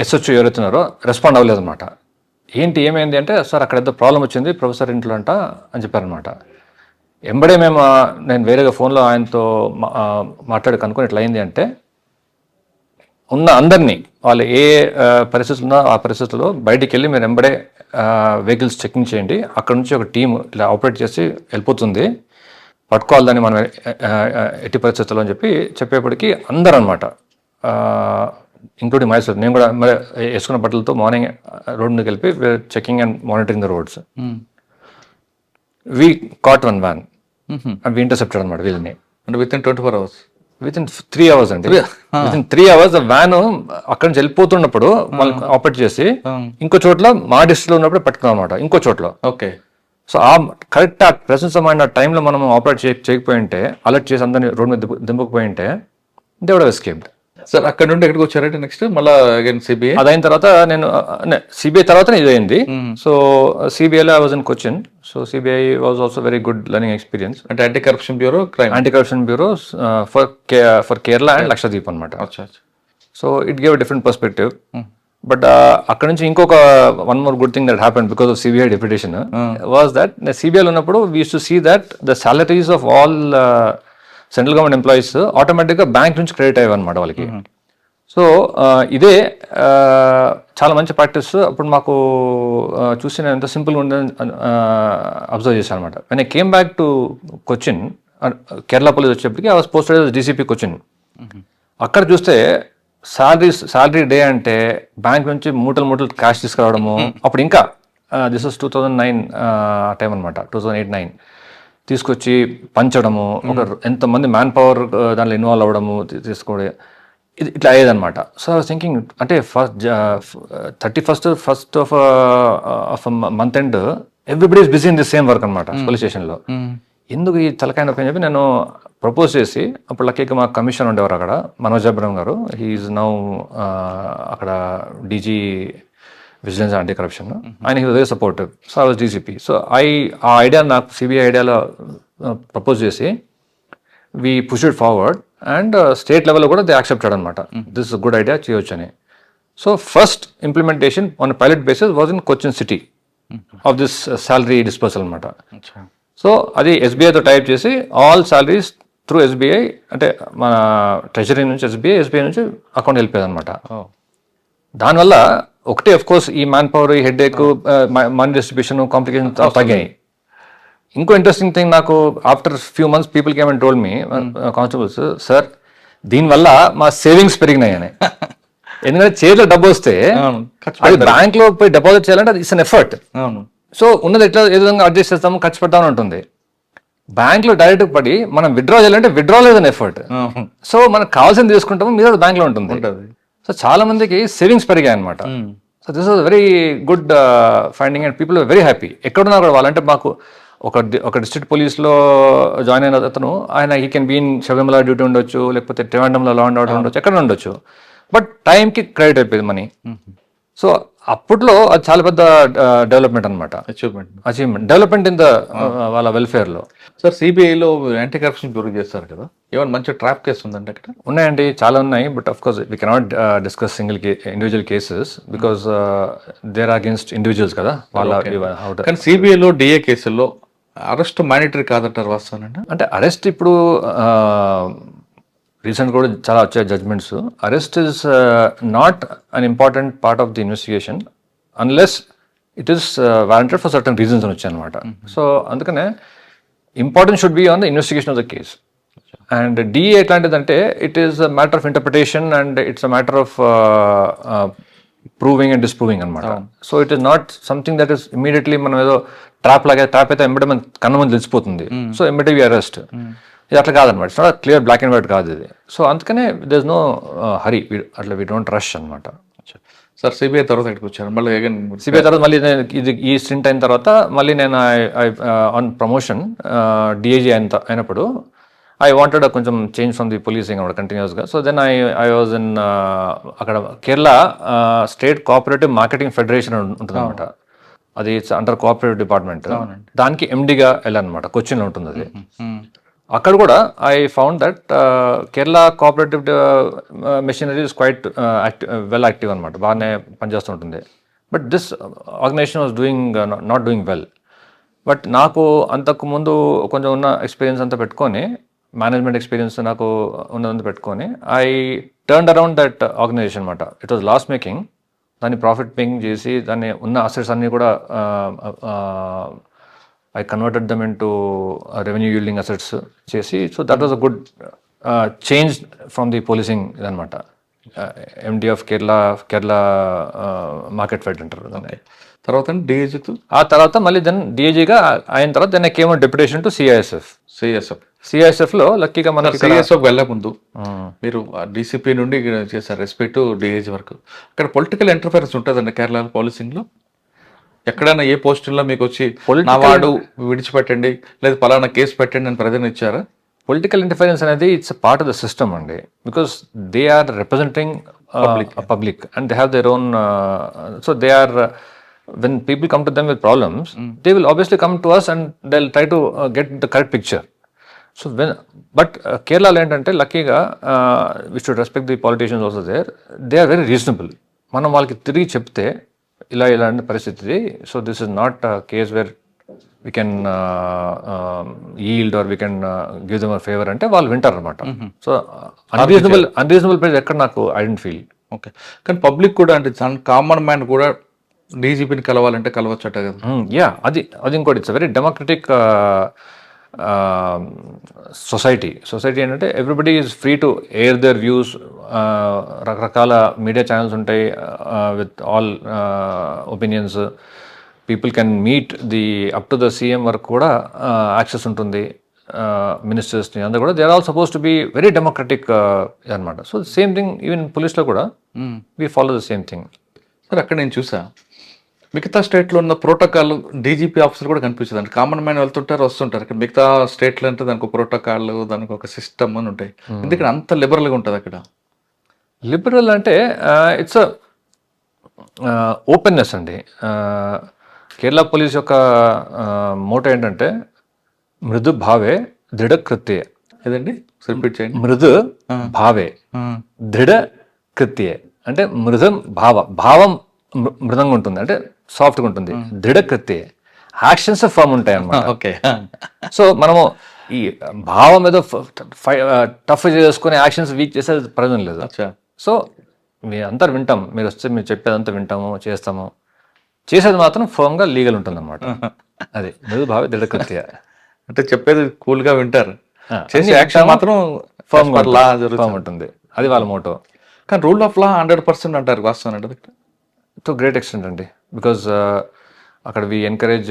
ఎస్హెచ్ ఎవరైతున్నారో రెస్పాండ్ అవ్వలేదన్నమాట. ఏంటి ఏమైంది అంటే, సార్ అక్కడ ఏదో ప్రాబ్లం వచ్చింది ప్రొఫెసర్ ఇంట్లో అంట అని చెప్పారనమాట. ఎంబడే నేను వేరేగా ఫోన్లో ఆయనతో మాట్లాడి కనుక్కొని ఇట్లా అయింది అంటే, ఉన్న అందరినీ వాళ్ళు ఏ పరిస్థితులు ఉన్నా ఆ పరిస్థితుల్లో బయటికి వెళ్ళి మీరు ఎంబడే వెహికల్స్ చెకింగ్ చేయండి, అక్కడ నుంచి ఒక టీం ఇలా ఆపరేట్ చేసి వెళ్ళిపోతుంది, పట్టుకోవాలని మనం ఎట్టి పరిస్థితుల్లో అని చెప్పేప్పటికీ అందరూ అనమాట, ఇంక్లూడింగ్ మైసెల్ఫ్, నేను కూడా మరి వేసుకున్న బట్టలతో మార్నింగ్ రోడ్ మీదకి వెళ్ళి checking and monitoring the roads. We caught one van and we intercepted అనమాట వీళ్ళని.
అంటే within 24 hours,
within 3 hours అండి. విత్ ఇన్ 3 hours వ్యాన్ అక్కడి నుంచి వెళ్ళిపోతున్నప్పుడు వాళ్ళు ఆపరేట్ చేసి ఇంకో చోట్ల మా డిస్ట్రిక్ట్లో ఉన్నప్పుడు పట్టుకున్నాం అనమాట, ఇంకో చోట్ల.
ఓకే.
సో ఆ కరెక్ట్ ఆ ప్రెసెన్స్ ఆఫ్ మైండ్ ఆ టైంలో మనం ఆపరేట్ చేయకపోయి ఉంటే, అలర్ట్ చేసి అందరినీ రోడ్ మీద దింపకపోయి ఉంటే they would have escaped.
Sir అక్కడ నుండి ఎక్కడికి వచ్చారంటే నెక్స్ట్ మళ్ళీ అగైన్ సిబిఐ?
అదైన తర్వాత నేను సిబిఐ తర్వాత ఇది అయింది. సో సిబిఐలో I was in Cochin. So CBI was also very good learning experience.
అంటే anti corruption bureau,
for Kerala and Lakshadweep అనమాట. So it gave different perspective. But అక్కడ నుంచి ఇంకొక one more good thing that happened because of CBI deputation was that సిబిఐలో ఉన్నప్పుడు we use to see that the salaries of all central government employees ఆటోమేటిక్గా బ్యాంక్ నుంచి క్రెడిట్ అయ్యాయి అనమాట వాళ్ళకి. సో ఇదే చాలా మంచి ప్రాక్టీస్. అప్పుడు మాకు చూసి నేను ఎంత సింపుల్గా ఉందని అబ్జర్వ్ చేశాను అనమాట. When I came back to Cochin, Kerala police వచ్చేప్పటికి I was posted as DCP Cochin. అక్కడ చూస్తే శాలరీ డే అంటే బ్యాంక్ నుంచి మూటలు క్యాష్ తీసుకురావడము. అప్పుడు ఇంకా దిస్ వాస్ 2009 టైం అనమాట, 2008-9 తీసుకొచ్చి పంచడము, ఒక ఎంతమంది మ్యాన్ పవర్ దాంట్లో ఇన్వాల్వ్ అవ్వడము, తీసుకోవడం, ఇది ఇట్లా అయ్యేదన్నమాట. సో ఐ వాస్ థింకింగ్ అంటే first of month end everybody is busy in the same work అనమాట పోలీస్ స్టేషన్లో. ఎందుకు ఈ తలకాయ నొప్పి అని చెప్పి నేను ప్రపోజ్ చేసి, అప్పుడు లక్కీగా మా కమిషన్ ఉండేవారు అక్కడ, మనోజ్ అబ్రహం గారు. హీఈస్ నౌ అక్కడ డీజీ విజిలెన్స్ యాంటీ కరప్షన్. ఆయన he was very supportive. So I was DCP. So ఆ ఐడియా నాకు సిబిఐ ఐడియాలో ప్రపోజ్ చేసి we push it forward and state లెవెల్లో కూడా దే యాక్సెప్టెడ్ అనమాట, దిస్ ఇస్ గుడ్ ఐడియా, చేయొచ్చు అని. So first implementation on pilot basis was in Cochin city of this salary dispersal అనమాట. సో అది ఎస్బీఐతో టైప్ చేసి ఆల్ శాలరీస్ త్రూ ఎస్బీఐ, అంటే మన ట్రెజరీ నుంచి ఎస్బీఐ నుంచి అకౌంట్ వెళ్ళిపోయేది అనమాట. దానివల్ల ఒకటే అఫ్ కోర్స్ ఈ మ్యాన్ పవర్, ఈ హెడ్ ఏక్, మనీ డిస్ట్రిబ్యూషన్, కాంప్లికేషన్ తగ్గాయి. ఇంకో ఇంట్రెస్టింగ్ థింగ్, నాకు after few months people came and told me, constables, sir దీనివల్ల మా సేవింగ్స్ పెరిగినాయి అని. ఎందుకంటే చేతిలో డబ్బు వస్తే అది బ్యాంక్ లో పోయి డిపాజిట్ చేయాలంటే అది ఇట్స్ అన్ ఎఫర్ట్. సో ఉన్నది ఎట్లా ఏ విధంగా అడ్జస్ట్ చేస్తాము, ఖర్చు పెడతామని ఉంటుంది. బ్యాంక్ లో డైరెక్ట్ పడి మనం విత్డ్రా చేయాలంటే విత్డ్రా లేదని ఎఫర్ట్. సో మనకు కావాల్సింది తీసుకుంటాము, మీద బ్యాంక్ లో ఉంటుంది. సో చాలా మందికి సేవింగ్స్ పెరిగాయి అనమాట. So this was very good finding and people very happy. ఎక్కడున్నా కూడా వాళ్ళంటే మాకు ఒక డిస్ట్రిక్ట్ పోలీస్లో జాయిన్ అయిన అతను, ఆయన he can be in Sabarimala duty ఉండొచ్చు, లేకపోతే ట్రివాండ్రంలో లా అండ్ ఆర్డర్ ఉండొచ్చు, ఎక్కడ ఉండొచ్చు, బట్ టైంకి క్రెడిట్ అయిపోయింది మనీ. సో అప్పట్లో అది చాలా పెద్ద డెవలప్మెంట్ అనమాట, అచీవ్మెంట్ డెవలప్మెంట్ ఇన్ ద వాళ్ళ వెల్ఫేర్లో.
సార్ సిబిఐలో యాంటీ కరప్షన్ బ్యూరో చేస్తారు కదా, ఏమైనా మంచి ట్రాప్ కేసు ఉందండి అక్కడ?
ఉన్నాయండి, చాలా ఉన్నాయి. But of course we cannot discuss individual cases because there are against individuals కదా వాళ్ళ.
కానీ సిబిఐలో డిఏ కేసుల్లో అరెస్ట్ మానిటరీ కాదంటారు, వాస్తవానండి?
అంటే అరెస్ట్ ఇప్పుడు రీసెంట్ కూడా చాలా వచ్చాయి judgements. Arrest is not an important part of the investigation unless it is warranted for certain reasons అని వచ్చాయి అనమాట. సో అందుకనే importance should be on the investigation of the case. And DA ఎట్లాంటిదంటే it is a matter of interpretation and it's a matter of proving and disproving అనమాట. So it is not something that is immediately మనం ఏదో ట్రాప్ అయితే ఎంబడే మన కన్న ముందు తెలిసిపోతుంది, సో ఎంబడే వి అరెస్ట్. ఇది అట్లా కాదనమాట, it's not clear black and white కాదు ఇది. సో అందుకనే దేర్ ఇస్ నో హరీ, అట్లా వీ డోంట్ రష్ అనమాట.
సార్ సిబిఐ తర్వాత ఎక్కడికి వచ్చారు మళ్ళీ?
సిబిఐ తర్వాత మళ్ళీ ఇది ఈ స్టింట్ అయిన తర్వాత మళ్ళీ నేను ఆన్ ప్రమోషన్ డిఐజీ అయినప్పుడు ఐ వాంటెడ్ కొంచెం చేంజ్ ఫ్రమ్ ది పోలీసింగ్ అన్నమాట కంటిన్యూస్గా. So then I was in అక్కడ Kerala state cooperative marketing federation ఉంటుంది అనమాట. అది ఇట్స్ అండర్ కోఆపరేటివ్ డిపార్ట్మెంట్. దానికి ఎండిగా వెళ్ళానమాట, కొచ్చిన్లో ఉంటుంది అది. అక్కడ కూడా I found that Kerala cooperative machinery is quite well active అనమాట, బాగానే పనిచేస్తుంటుంది. But this organisation was doing not doing well. But నాకు అంతకు ముందు కొంచెం ఉన్న ఎక్స్పీరియన్స్ అంతా పెట్టుకొని, మేనేజ్మెంట్ ఎక్స్పీరియన్స్ నాకు ఉన్నదంతా పెట్టుకొని, I turn around that organisation అనమాట. It was loss making. దాన్ని ప్రాఫిట్ మేకింగ్ చేసి దాన్ని ఉన్న అసెట్స్ అన్నీ కూడా I converted them into revenue yielding assets చేసి. So that was a good change from the policing ఇదనమాట. MD of Kerala market fed అంటారు దాన్ని.
తర్వాత డిఐజీతో
ఆ తర్వాత మళ్ళీ దెన్ డిఐజీగా అయిన తర్వాత then I came on deputation to సిఐఎస్ఎఫ్లో లక్కీగా మనకి
సిఐఎస్ఎఫ్ వెళ్ళే ముందు మీరు డీసీపీ నుండి చేశారు రెస్పెక్ట్ డిఐజీ వరకు. అక్కడ పొలిటికల్ ఇంటర్ఫరెన్స్ ఉంటుందండి కేరళ పోలీసింగ్లో? ఎక్కడైనా ఏ పోస్టుల్లో మీకు వచ్చి నా వాడు విడిచిపెట్టండి లేదా పలానా కేసు పెట్టండి అని ప్రజలు ఇచ్చారా?
పొలిటికల్ ఇంటర్ఫరెన్స్ అనేది it's part of the system అండి, because they are representing public and they have their own. So they are, when people come to them with problems, they will obviously come to us and they'll try to get the correct picture. So but Kerala ఏంటంటే లక్కీగా we should respect the politicians also there. They are very reasonable. మనం వాళ్ళకి తిరిగి చెప్తే ఇలా ఇలాంటి పరిస్థితి, so this is not case where we can yield or we can give them a favour అంటే వాళ్ళు వింటారు అనమాట. సో అన్రీజనబుల్ ప్రైస్ ఎక్కడ నాకు ఐ డోంట్ ఫీల్.
ఓకే, కానీ పబ్లిక్ కూడా అంటే కామన్ మ్యాన్ కూడా డీజీపీని కలవాలంటే కలవచ్చట కదా?
యా, అది ఇంకోటి. ఇట్స్ వెరీ డెమోక్రటిక్ సొసైటీ ఏంటంటే everybody is free to air their views. రకరకాల మీడియా ఛానల్స్ ఉంటాయి with all opinions. People can meet the up to the CM వరకు కూడా యాక్సెస్ ఉంటుంది, మినిస్టర్స్ని అందరూ కూడా. They are all suppose to be very democratic అనమాట. సో సేమ్ థింగ్ ఈవెన్ పోలీస్లో కూడా we follow the same thing.
Sir అక్కడ నేను చూసా మిగతా స్టేట్లో ఉన్న ప్రోటోకాల్ డీజీపీ ఆఫీసర్ కూడా కనిపించదు అండి. కామన్ మ్యాన్ వెళ్తుంటారు వస్తుంటారు. ఇక్కడ మిగతా స్టేట్లో అంటే దానికి ఒక ప్రోటోకాల్, దానికి ఒక సిస్టమ్ అని ఉంటాయి. ఎందుకంటే అంత లిబరల్గా ఉంటుంది అక్కడ?
లిబరల్ అంటే ఇట్స్ ఓపెన్నెస్ అండి. కేరళ పోలీస్ యొక్క మోటో ఏంటంటే మృదు భావే దృఢ కృత్యే.
ఏదండి రిపీట్ చేయండి.
మృదు భావే దృఢ కృత్యే అంటే భావం మృదంగా ఉంటుంది, అంటే సాఫ్ట్గా ఉంటుంది. దృఢ కృత్యే యాక్షన్స్ ఫర్మ్ ఉంటాయి అన్నమాట.
ఓకే,
సో మనము ఈ భావం ఏదో టఫ్ చేసుకుని యాక్షన్స్ వీక్ చేసే ప్రయోజనం లేదు. సో మీ అంతా వింటాం, మీరు వస్తే మీరు చెప్పేదంతా వింటాము, చేస్తాము. చేసేది మాత్రం ఫర్మ్గా లీగల్ ఉంటుంది అన్నమాట. అది మృదు భావే దృఢ కృత్య
అంటే చెప్పేది కూల్గా వింటారు, చేసే యాక్షన్ మాత్రం
ఫర్మ్ ఉంటుంది. అది వాళ్ళ మోటో.
కానీ రూల్ ఆఫ్ లా 100% అంటారు, వాస్తవం అంటే
టు గ్రేట్ ఎక్స్టెంట్ అండి. బికాజ్ అక్కడ we encourage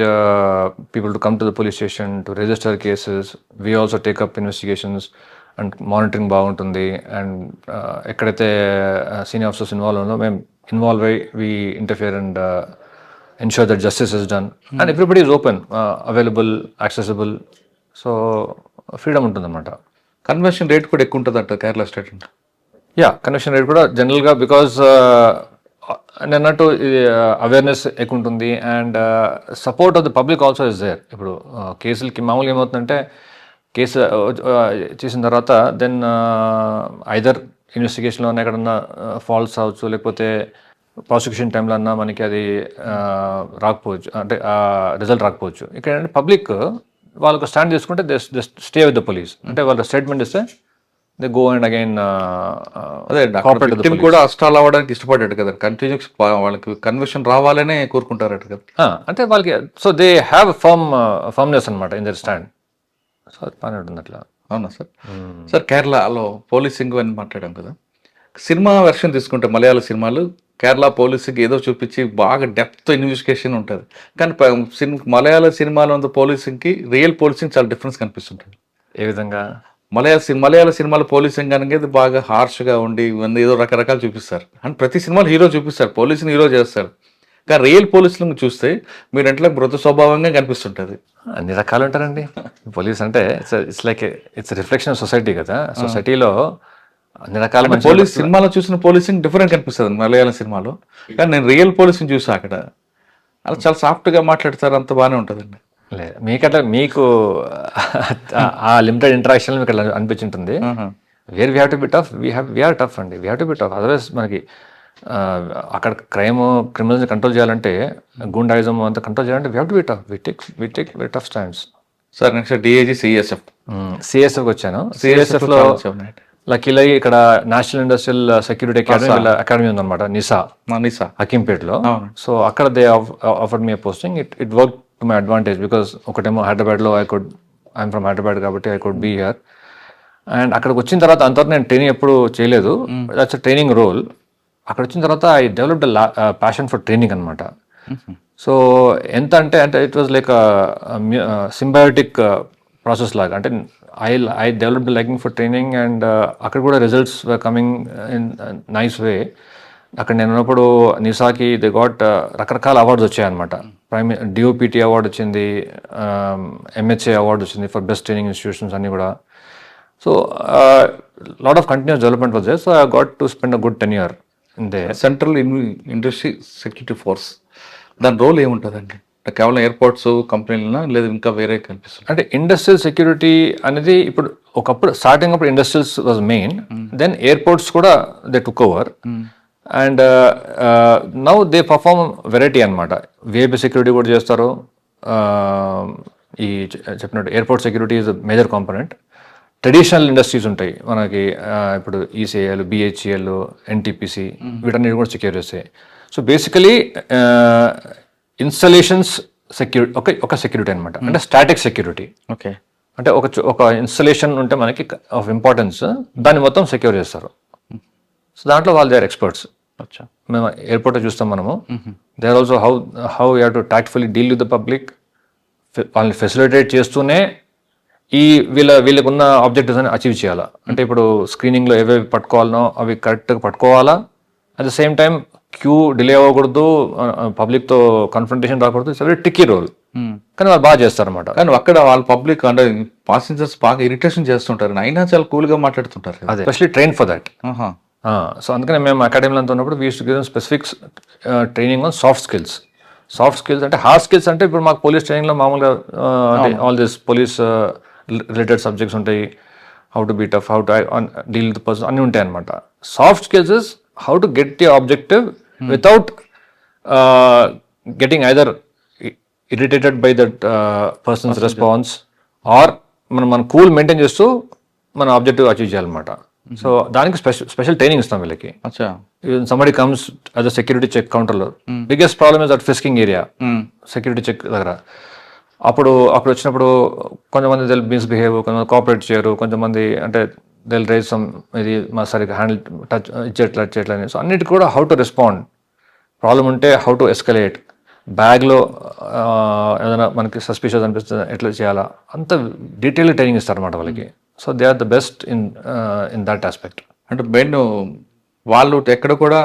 people to come to the police station to register cases. We also take up investigations and monitoring బాగుంటుంది. అండ్ ఎక్కడైతే సీనియర్ ఆఫీసర్స్ ఇన్వాల్వ్ ఉందో మేము ఇన్వాల్వ్ అయ్యి we interfere and ensure that justice is done and everybody is open, available, accessible. So freedom ఉంటుంది అన్నమాట.
కన్వర్షన్ రేట్ కూడా ఎక్కువ ఉంటుంది అంట Kerala state.
Yeah, conversion rate కూడా జనరల్గా బికాజ్ నేను అన్నట్టు అవేర్నెస్ ఎక్కువ ఉంటుంది and support of the public also is there. ఇప్పుడు కేసులకి మామూలుగా ఏమవుతుందంటే కేసు చేసిన తర్వాత దెన్ ఐదర్ ఇన్వెస్టిగేషన్లో ఎక్కడన్నా ఫాల్ట్స్ అవ్వచ్చు, లేకపోతే ప్రాసిక్యూషన్ టైంలో అన్నా మనకి అది రాకపోవచ్చు, అంటే రిజల్ట్ రాకపోవచ్చు. ఇక్కడ ఏంటంటే పబ్లిక్ వాళ్ళకు స్టాండ్ తీసుకుంటే they stay with the police. అంటే వాళ్ళ స్టేట్మెంట్ ఇస్తే దే గో అండ్ అగైన్
అదే కూడా అష్టాలు అవ్వడానికి ఇష్టపడ్డాడు కదా, కంటిన్యూస్ వాళ్ళకి కన్వర్షన్ రావాలనే కోరుకుంటారట కదా.
అంటే వాళ్ళకి సో దే హ్యావ్ ఫర్మ్నెస్ అనమాట ఇన్ దర్ స్టాండ్. సో అది పని ఉంటుంది అట్లా.
అవునా సార్? సార్ కేరళలో పోలీసింగ్ అని మాట్లాడాం కదా, సినిమా వెర్షన్ తీసుకుంటే మలయాళ సినిమాలు కేరళ పోలీసింగ్ ఏదో చూపించి బాగా డెప్త్ ఇన్వెస్టిగేషన్ ఉంటుంది. కానీ మలయాళ సినిమాలో ఉన్న పోలీసింగ్కి రియల్ పోలీసింగ్ చాలా డిఫరెన్స్ కనిపిస్తుంటుంది.
ఏ విధంగా?
మలయాళ సినిమాలో పోలీసింగ్ అనేది బాగా హార్ష్గా ఉండి ఇవన్నీ ఏదో రకరకాలు చూపిస్తారు. అండ్ ప్రతి సినిమాలో హీరో చూపిస్తారు, పోలీసుని హీరో చేస్తారు. కానీ రియల్ పోలీసులను చూస్తే మీరు ఇంట్లో మృత స్వభావంగా కనిపిస్తుంటది.
అన్ని రకాలు ఉంటారండి. పోలీస్ అంటే it's like it's reflection of society కదా. సొసైటీలో అన్ని రకాల మనుషులు
పోలీస్ సినిమాలో చూసిన పోలీసింగ్ డిఫరెంట్ కనిపిస్తుంది మలయాళం సినిమాలో, కానీ నేను రియల్ పోలీసుని చూసా అక్కడ. అలా చాలా సాఫ్ట్గా మాట్లాడతారు, అంత బాగానే ఉంటుందండి.
లేదు మీకు ఆ లిమిటెడ్ ఇంటరాక్షన్ మీకు అట్లా అనిపించుంటుంది. Where we have to be tough, we're tough అండి, we have to be tough. Otherwise మనకి అక్కడ క్రిమినల్స్ని కంట్రోల్ చేయాలంటే, గూండాయిజం అంతా కంట్రోల్ చేయాలంటే we have to be tough. We take very tough stands.
Sir next DIG
సిఎస్ఎఫ్కి వచ్చాను. సిఎస్ఎఫ్లో లక్కీలో ఇక్కడ నేషనల్ ఇండస్ట్రియల్ సెక్యూరిటీ అకాడమీ ఉందన్నమాట, నిసా హకీంపేట్లో. సో అక్కడ they offered me posting. It work to my advantage because ఒకటేమో హైదరాబాద్లో ఐఎమ్ ఫ్రమ్ హైదరాబాద్ కాబట్టి I could be here. And అక్కడికి వచ్చిన తర్వాత అంతవరకు నేను ట్రైనింగ్ ఎప్పుడు చేయలేదు, దట్స్ అ ట్రైనింగ్ రోల్. అక్కడ వచ్చిన తర్వాత I developed passion for training అనమాట. సో ఎంత అంటే it was like symbiotic process లాగా. అంటే I developed liking for training and అక్కడ కూడా results coming in nice way. అక్కడ నేను ఉన్నప్పుడు నిసాకి దే గాట్ రకరకాల అవార్డ్స్ వచ్చాయన్నమాట. డిఓపిటి అవార్డు వచ్చింది, ఎంహెచ్ఏ అవార్డు వచ్చింది ఫర్ బెస్ట్ ట్రైనింగ్ ఇన్స్టిట్యూషన్స్ అన్నీ కూడా. So lot of continuous development was there. So I got to spend a good 10 years in they.
Central industry security force, దాని రోల్ ఏముంటుందండి? కేవలం ఎయిర్పోర్ట్స్ కంపెనీలనా లేదా ఇంకా వేరే కనిపిస్తుంది?
అంటే ఇండస్ట్రియల్ సెక్యూరిటీ అనేది ఇప్పుడు ఒకప్పుడు స్టార్టింగ్ అప్పుడు industrials was main, then airports కూడా they took over. And now they perform variety అనమాట. విఐపి సెక్యూరిటీ కూడా చేస్తారు. ఈ చెప్పినట్టు airport security is major component. Traditional industries ఉంటాయి మనకి, ఇప్పుడు ఈసీఐఎల్, బిహెచ్ఈఎల్, ఎన్టీపీసీ, వీటన్నిటి కూడా సెక్యూర్ చేస్తాయి. సో బేసికలీ ఇన్స్టలేషన్స్ సెక్యూరిటీ ఒక సెక్యూరిటీ అనమాట. అంటే స్టాటిక్ సెక్యూరిటీ.
ఓకే,
అంటే ఒక ఇన్స్టలేషన్ ఉంటే మనకి ఆఫ్ ఇంపార్టెన్స్, దాన్ని మొత్తం సెక్యూర్ చేస్తారు. సో దాంట్లో వాళ్ళు దే ఆర్ ఎక్స్పర్ట్స్. మేము ఎయిర్పోర్ట్ చూస్తాం మనము. They are also how you have to tactfully deal with the public. వాళ్ళని ఫెసిలిటేట్ చేస్తూనే వీళ్ళకు ఉన్న ఆబ్జెక్టివ్స్ అని అచీవ్ చేయాలా. అంటే ఇప్పుడు స్క్రీనింగ్లో ఏవేవి పట్టుకోవాలనో అవి కరెక్ట్గా పట్టుకోవాలా. At the same time queue delay అవ్వకూడదు, పబ్లిక్తో కన్ఫ్రంటేషన్ రాకూడదు. ఇట్స్ వెరీ ట్రిక్కీ రోల్, కానీ వాళ్ళు బాగా చేస్తారన్నమాట.
కానీ అక్కడ వాళ్ళ పబ్లిక్ అంటే పాసెంజర్స్ బాగా ఇరిటేషన్ చేస్తుంటారు, అయినా చాలా కూల్గా మాట్లాడుతుంటారు.
అదే especially train for that. So అందుకని మేము అకాడమీలో అంతా ఉన్నప్పుడు we use to give them specific training on soft skills. Soft skills అంటే హార్డ్ స్కిల్స్ అంటే ఇప్పుడు మాకు పోలీస్ ట్రైనింగ్లో మామూలుగా all this police related subjects ఉంటాయి. How to be tough, how to deal with person అన్నీ ఉంటాయి అనమాట. Soft skills is how to get the objective without getting either irritated by that person's response are మన కూల్ మెయింటైన్ చేస్తూ మన ఆబ్జెక్టివ్ అచీవ్ చేయాలన్నమాట. సో దానికి స్పెషల్ ట్రైనింగ్ ఇస్తాం వీళ్ళకి. somebody comes as a security check counterలో, biggest problem is that frisking area, security check దగ్గర. అప్పుడు వచ్చినప్పుడు కొంతమంది దిల్ మిస్బిహేవ్, కొంతమంది కోఆపరేట్ చేయరు, కొంతమంది అంటే దిల్ రైజ్ సమ్ ఇది మా సరిగ్గా హ్యాండిల్ టచ్ ఇచ్చేట్లని. సో అన్నిటికీ కూడా హౌ టు రెస్పాండ్, ప్రాబ్లం ఉంటే హౌ టు ఎస్కలేట్, బ్యాగ్లో ఏదైనా మనకి సస్పిషియస్ అనిపిస్తుంది ఎట్లా చేయాలా, అంత డీటెయిల్ ట్రైనింగ్ ఇస్తారు అనమాట వాళ్ళకి. So they are the best in that aspect.
అంటే మెయిన్ వాళ్ళు ఎక్కడ కూడా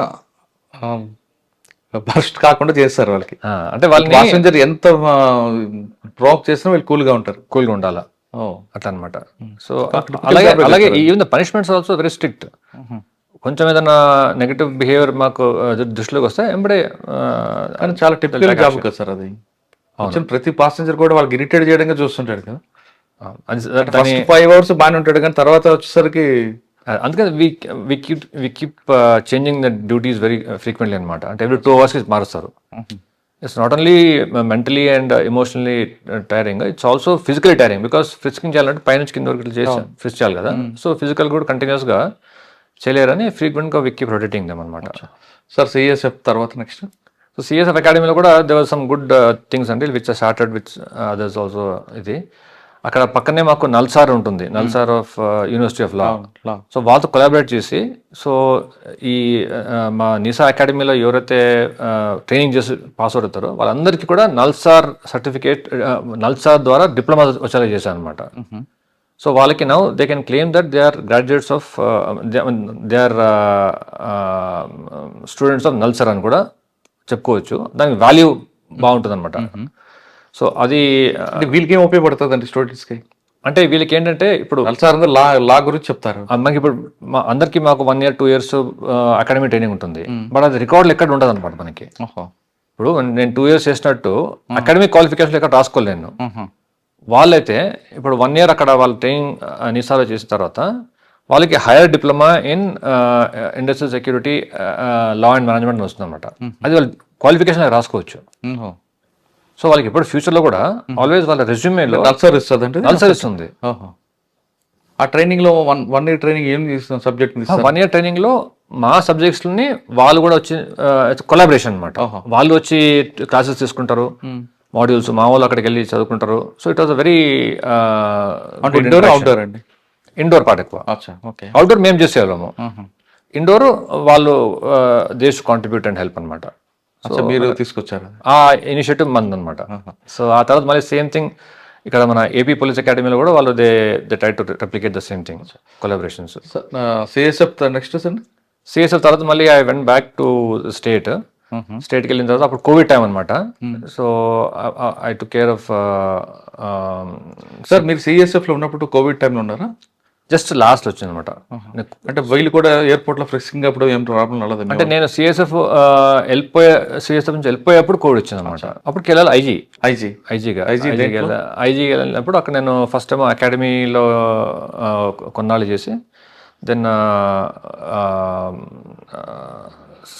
బర్స్ట్ కాకుండా చేస్తారు వాళ్ళకి.
అంటే వాళ్ళని
ప్యాసింజర్ ఎంత ప్రోక్ చేసినా వీళ్ళు కూల్గా
ఉండాలా అట్లా అనమాట. సో అలాగే even the punishments also very strict. కొంచెం ఏదైనా నెగటివ్ బిహేవియర్ మాకు దృష్టిలోకి వస్తే ఎంబడే
చాలా టిపికల్ జాబ్ కదా సార్ అది. ప్రతి పాసెంజర్ కూడా వాళ్ళకి ఇరిటేట్ చేయడంగా చూస్తుంటాడు కదా. 5 hours బాగానే ఉంటాడు, కానీ తర్వాత వచ్చేసరికి
అందుకని we keep changing the duties very frequently అనమాట. అంటే ఎవ్రీ 2 hours మారుస్తారు. It's not only mentally and emotionally tiring, it's also physically tiring. Because frisking చేయాలంటే పైనుంచి కింద వరకు చేసి ఫ్రిస్క్ చేయాలి కదా. సో ఫిజికల్ కూడా కంటిన్యూస్గా చేయలేరని ఫ్రీక్వెంట్గా వి కీప్ రొటేటింగ్ దెమ్ అనమాట.
సార్ సిఎస్ఎఫ్ తర్వాత నెక్స్ట్,
సో సిఎస్ఎఫ్ అకాడమీలో కూడా there was some good things అంటే which are started which others also. ఇది అక్కడ పక్కనే మాకు నల్సార్ ఉంటుంది, NALSAR of university of law. So వాళ్ళతో కొలాబరేట్ చేసి, సో ఈ మా నిసా అకాడమీలో ఎవరైతే ట్రైనింగ్ చేసి పాస్ అవుట్ అవుతారో వాళ్ళందరికీ కూడా నల్సార్ సర్టిఫికేట్, నల్సార్ ద్వారా డిప్లొమా వచ్చేలా చేశాను అనమాట. సో వాళ్ళకి now they can claim that they are graduates of they are students of NALSAR అని కూడా చెప్పుకోవచ్చు, దానికి వాల్యూ బాగుంటుంది అనమాట. సో అది
అంటే వీళ్ళకి ఏం ఉపయోగపడుతుంది అండి స్టూడెంట్స్కి?
అంటే వీళ్ళకి ఏంటంటే ఇప్పుడు
సార్ అందరు లా గురించి చెప్తారు.
మనకి ఇప్పుడు అందరికి మాకు 1 year 2 years అకాడమిక్ ట్రైనింగ్ ఉంటుంది, బట్ అది రికార్డులు ఎక్కడ ఉండదు అనమాట మనకి. ఇప్పుడు నేను 2 years చేసినట్టు అకాడమిక్ క్వాలిఫికేషన్ ఎక్కడ రాసుకోలేను. వాళ్ళైతే ఇప్పుడు 1 year అక్కడ వాళ్ళ ట్రైనింగ్ నిసాలో చేసిన తర్వాత వాళ్ళకి hire diploma in industrial security law and management వస్తుంది అనమాట. అది వాళ్ళ క్వాలిఫికేషన్ రాసుకోవచ్చు. సో వాళ్ళకి ఇప్పుడు ఫ్యూచర్లో కూడా ఆల్వేస్ వాళ్ళ రెజ్యూమేలో
నల్సర్ ఇస్తుంది.
నల్సర్ ఇస్తుంది.
ఆ ట్రైనింగ్లో వన్ ఇయర్ ట్రైనింగ్ ఏం చేస్తాం సబ్జెక్ట్?
1 year ట్రైనింగ్లో మా సబ్జెక్ట్స్ని వాళ్ళు కూడా వచ్చి కొలాబరేషన్ అనమాట. వాళ్ళు వచ్చి క్లాసెస్ తీసుకుంటారు, మాడ్యూల్స్ మా వాళ్ళు అక్కడికి వెళ్ళి చదువుకుంటారు. So it was a very
indoor outdoor అండి?
ఇండోర్ పార్ట్ ఎక్కువ. అవుట్డోర్ మేము చేసేవాళ్ళము, ఇండోర్ వాళ్ళు they should contribute and help అనమాట.
సో మీరు తీసుకొచ్చారు
ఆ ఇనిషియేటివ్ మంది అనమాట. సో ఆ తర్వాత మళ్ళీ సేమ్ థింగ్ ఇక్కడ మన ఏపీ పోలీస్ అకాడమీలో కూడా వాళ్ళు they try to replicate the same thing, collaborations.
CSF next అండి?
సిఎస్ఎఫ్ తర్వాత మళ్ళీ ఐ వెంట్ బ్యాక్ టు స్టేట్కి వెళ్ళిన తర్వాత అప్పుడు కోవిడ్ టైం అనమాట. So I took care of.
Sir మీరు సిఎస్ఎఫ్లో ఉన్నప్పుడు కోవిడ్ టైంలో ఉన్నారా?
జస్ట్ లాస్ట్ వచ్చింది అనమాట.
అంటే వీళ్ళు కూడా ఎయిర్పోర్ట్లో ఫ్రెషింగ్ అప్పుడు ఏం ప్రాబ్లం రాలేదు?
అంటే నేను సిఎస్ఎఫ్ నుంచి వెళ్ళిపోయేప్పుడు కోవిడ్ వచ్చింది అనమాట. అప్పటికి వెళ్ళాలి ఐజీగా వెళ్ళినప్పుడు అక్కడ నేను ఫస్ట్ టైం అకాడమీలో కొన్నాళ్ళు చేసి దెన్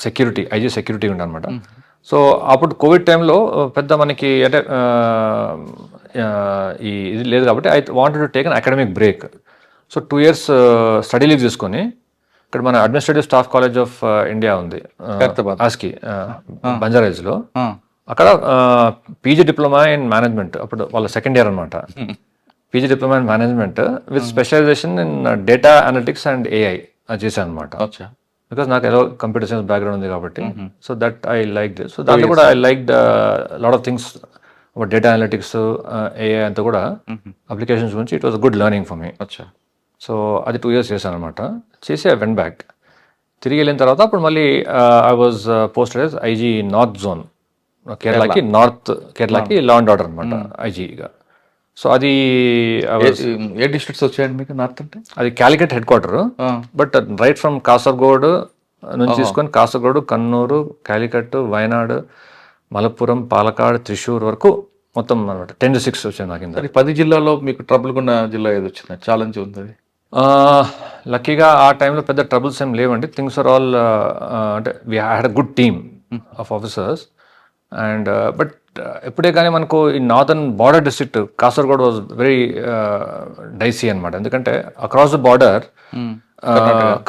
సెక్యూరిటీ ఐజీ సెక్యూరిటీ ఉండే అనమాట. సో అప్పుడు కోవిడ్ టైంలో పెద్ద మనకి అంటే ఇది లేదు కాబట్టి I wanted to take an academic break. So 2 years study leave తీసుకొని ఇక్కడ మన administrative staff college of India ఉంది ఆస్కి బంజారాహిల్స్లో, అక్కడ పీజీ డిప్లొమా ఇన్ మేనేజ్మెంట్, అప్పుడు వాళ్ళ 2nd year అనమాట. PG diploma in management with specialisation in data analytics and AI అది చేశాను అనమాట. బికాస్ నాకు ఏదో కంప్యూటర్ సైన్స్ బ్యాక్గ్రౌండ్ ఉంది కాబట్టి. So that I like this. So దాంట్లో కూడా I like lot of things about data analytics, AI అంతా కూడా అప్లికేషన్స్ గురించి it was good learning for me. So అది 2 years చేశాను అనమాట. చేసి ఐ వెంట్ బ్యాక్. తిరిగి వెళ్ళిన తర్వాత అప్పుడు మళ్ళీ I was posted as IG north zone, కేరళకి లా అండ్ ఆర్డర్ అనమాట ఐజీగా. సో అది
ఏ డిస్ట్రిక్ట్స్ వచ్చాయండి మీకు నార్త్ అంటే?
అది Calicut head quarter, but right from Kasaragod నుంచి తీసుకొని కాసర్గోడ్, కన్నూరు, క్యాలికట్, వయనాడ్, మలప్పురం, పాలకాడ్, త్రిశూర్ వరకు మొత్తం అనమాట 10 to 6 వచ్చాయి నాకు.
10 జిల్లాలో మీకు ట్రబుల్ ఉన్న జిల్లా ఏది వచ్చింది? ఛాలెంజ్ ఉంది?
లక్కీగా ఆ టైంలో పెద్ద ట్రబుల్స్ ఏం లేవండి. థింగ్స్ ఆర్ ఆల్ అంటే we had a good team of officers and but ఎప్పుడే కానీ మనకు ఈ northern border district Kasaragod was very dicey అనమాట. ఎందుకంటే across the border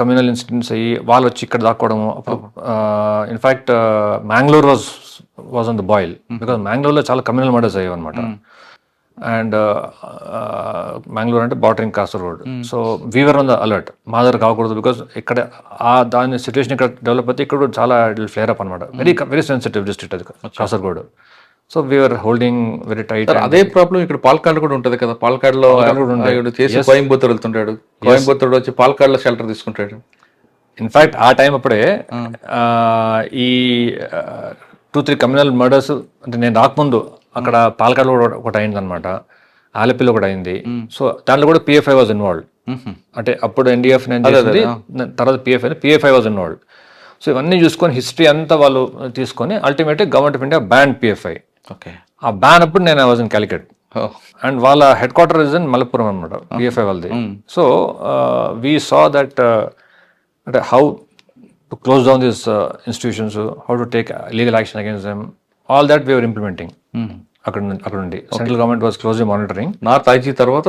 communal incidents అయ్యి వాళ్ళు వచ్చి ఇక్కడ దాక్కోవడము. అప్పుడు in fact Mangalore was on the boil because మ్యాంగ్లూర్లో చాలా కమ్యూనల్ మర్డర్స్ అయ్యాయి అనమాట. అండ్ మ్యాంగ్లూర్ అంటే bordering Kasaragod. So we were on the alert, మా దగ్గర కాకూడదు బికాస్ ఇక్కడ దాని సిచ్యువేషన్ ఇక్కడ డెవలప్ అయితే ఇక్కడ చాలా ఫ్లేర్ అప్ అనమాట. వెరీ సెన్సిటివ్ డిస్ట్రిక్ట్ అది Kasaragod. So we are holding very tight.
అదే ప్రాబ్లం ఇక్కడ పాలకాడ్ కూడా ఉంటుంది కదా. పాలకాడ్లో చేసి కోయంబత్తూర్ వెళ్తుంటాడు, కోయంబత్తూర్ వచ్చి పాలకాడ్లో షెల్టర్ తీసుకుంటాడు.
ఇన్ఫ్యాక్ట్ ఆ టైం అప్పుడే ఈ 2-3 కమ్యూనల్ మర్డర్స్ అంటే నేను రాకముందు అక్కడ పాలకాడ్లో ఒకటి అయింది అనమాట, ఆలపిలో ఒకటి అయింది. సో దాంట్లో కూడా పిఎఫ్ఐ వాజ్ ఇన్వాల్వ్డ్. అంటే అప్పుడు ఎన్డీఎఫ్ తర్వాత పిఎఫ్ఐ వాజ్ ఇన్వాల్వ్డ్. సో ఇవన్నీ చూసుకొని హిస్టరీ అంతా వాళ్ళు తీసుకొని ultimately government of India ban PFI. ఆ బ్యాన్ అప్పుడు నేను I was in Calicut and వాళ్ళ head quarter is in Malappuram అనమాట పిఎఫ్ఐ వాళ్ళది. సో వీ సా దట్ అంటే how to close down this institutions, how to take legal action against them, all that we're implementing. అక్కడ నుండి central government was closely monitoring.
North IG తర్వాత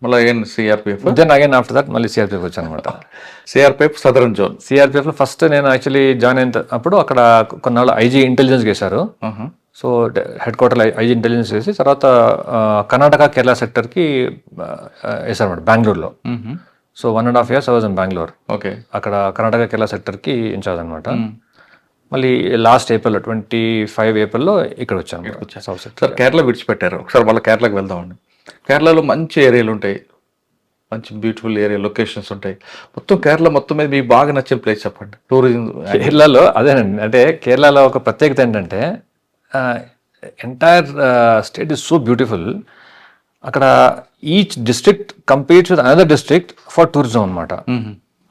మళ్ళీ again CRPF,
then again after that మళ్ళీ సిఆర్పిఎఫ్ వచ్చాను అనమాట.
CRPF southern zone.
సిఆర్పిఎఫ్లో ఫస్ట్ నేను యాక్చువల్లీ జాయిన్ అయిన అప్పుడు అక్కడ కొన్నాళ్ళు ఐజీ ఇంటెలిజెన్స్ చేశారు. So head quarter IG intelligence చేసి తర్వాత కర్ణాటక కేరళ సెక్టర్కి వేశారన్నమాట బెంగళూరులో. So 1.5 years I was in Bengaluru.
Okay,
అక్కడ కర్ణాటక కేరళ సెక్టర్కి ఇన్ఛార్జ్ అనమాట. మళ్ళీ లాస్ట్ ఏప్రిల్ 25 ఏప్రిల్లో ఇక్కడ వచ్చాను సౌత్ సెక్టర్.
సార్ కేరళ విడిచిపెట్టారు, ఒకసారి మళ్ళీ కేరళకి వెళ్దామండి. కేరళలో మంచి ఏరియాలు ఉంటాయి, మంచి బ్యూటిఫుల్ ఏరియా లొకేషన్స్ ఉంటాయి. మొత్తం కేరళ మొత్తం మీద మీకు బాగా నచ్చిన ప్లేస్ చెప్పండి టూరిజం.
కేరళలో అదేనండి, అంటే కేరళలో ఒక ప్రత్యేకత ఏంటంటే entire state is so beautiful. అక్కడ each district competes with another district for tourism అనమాట.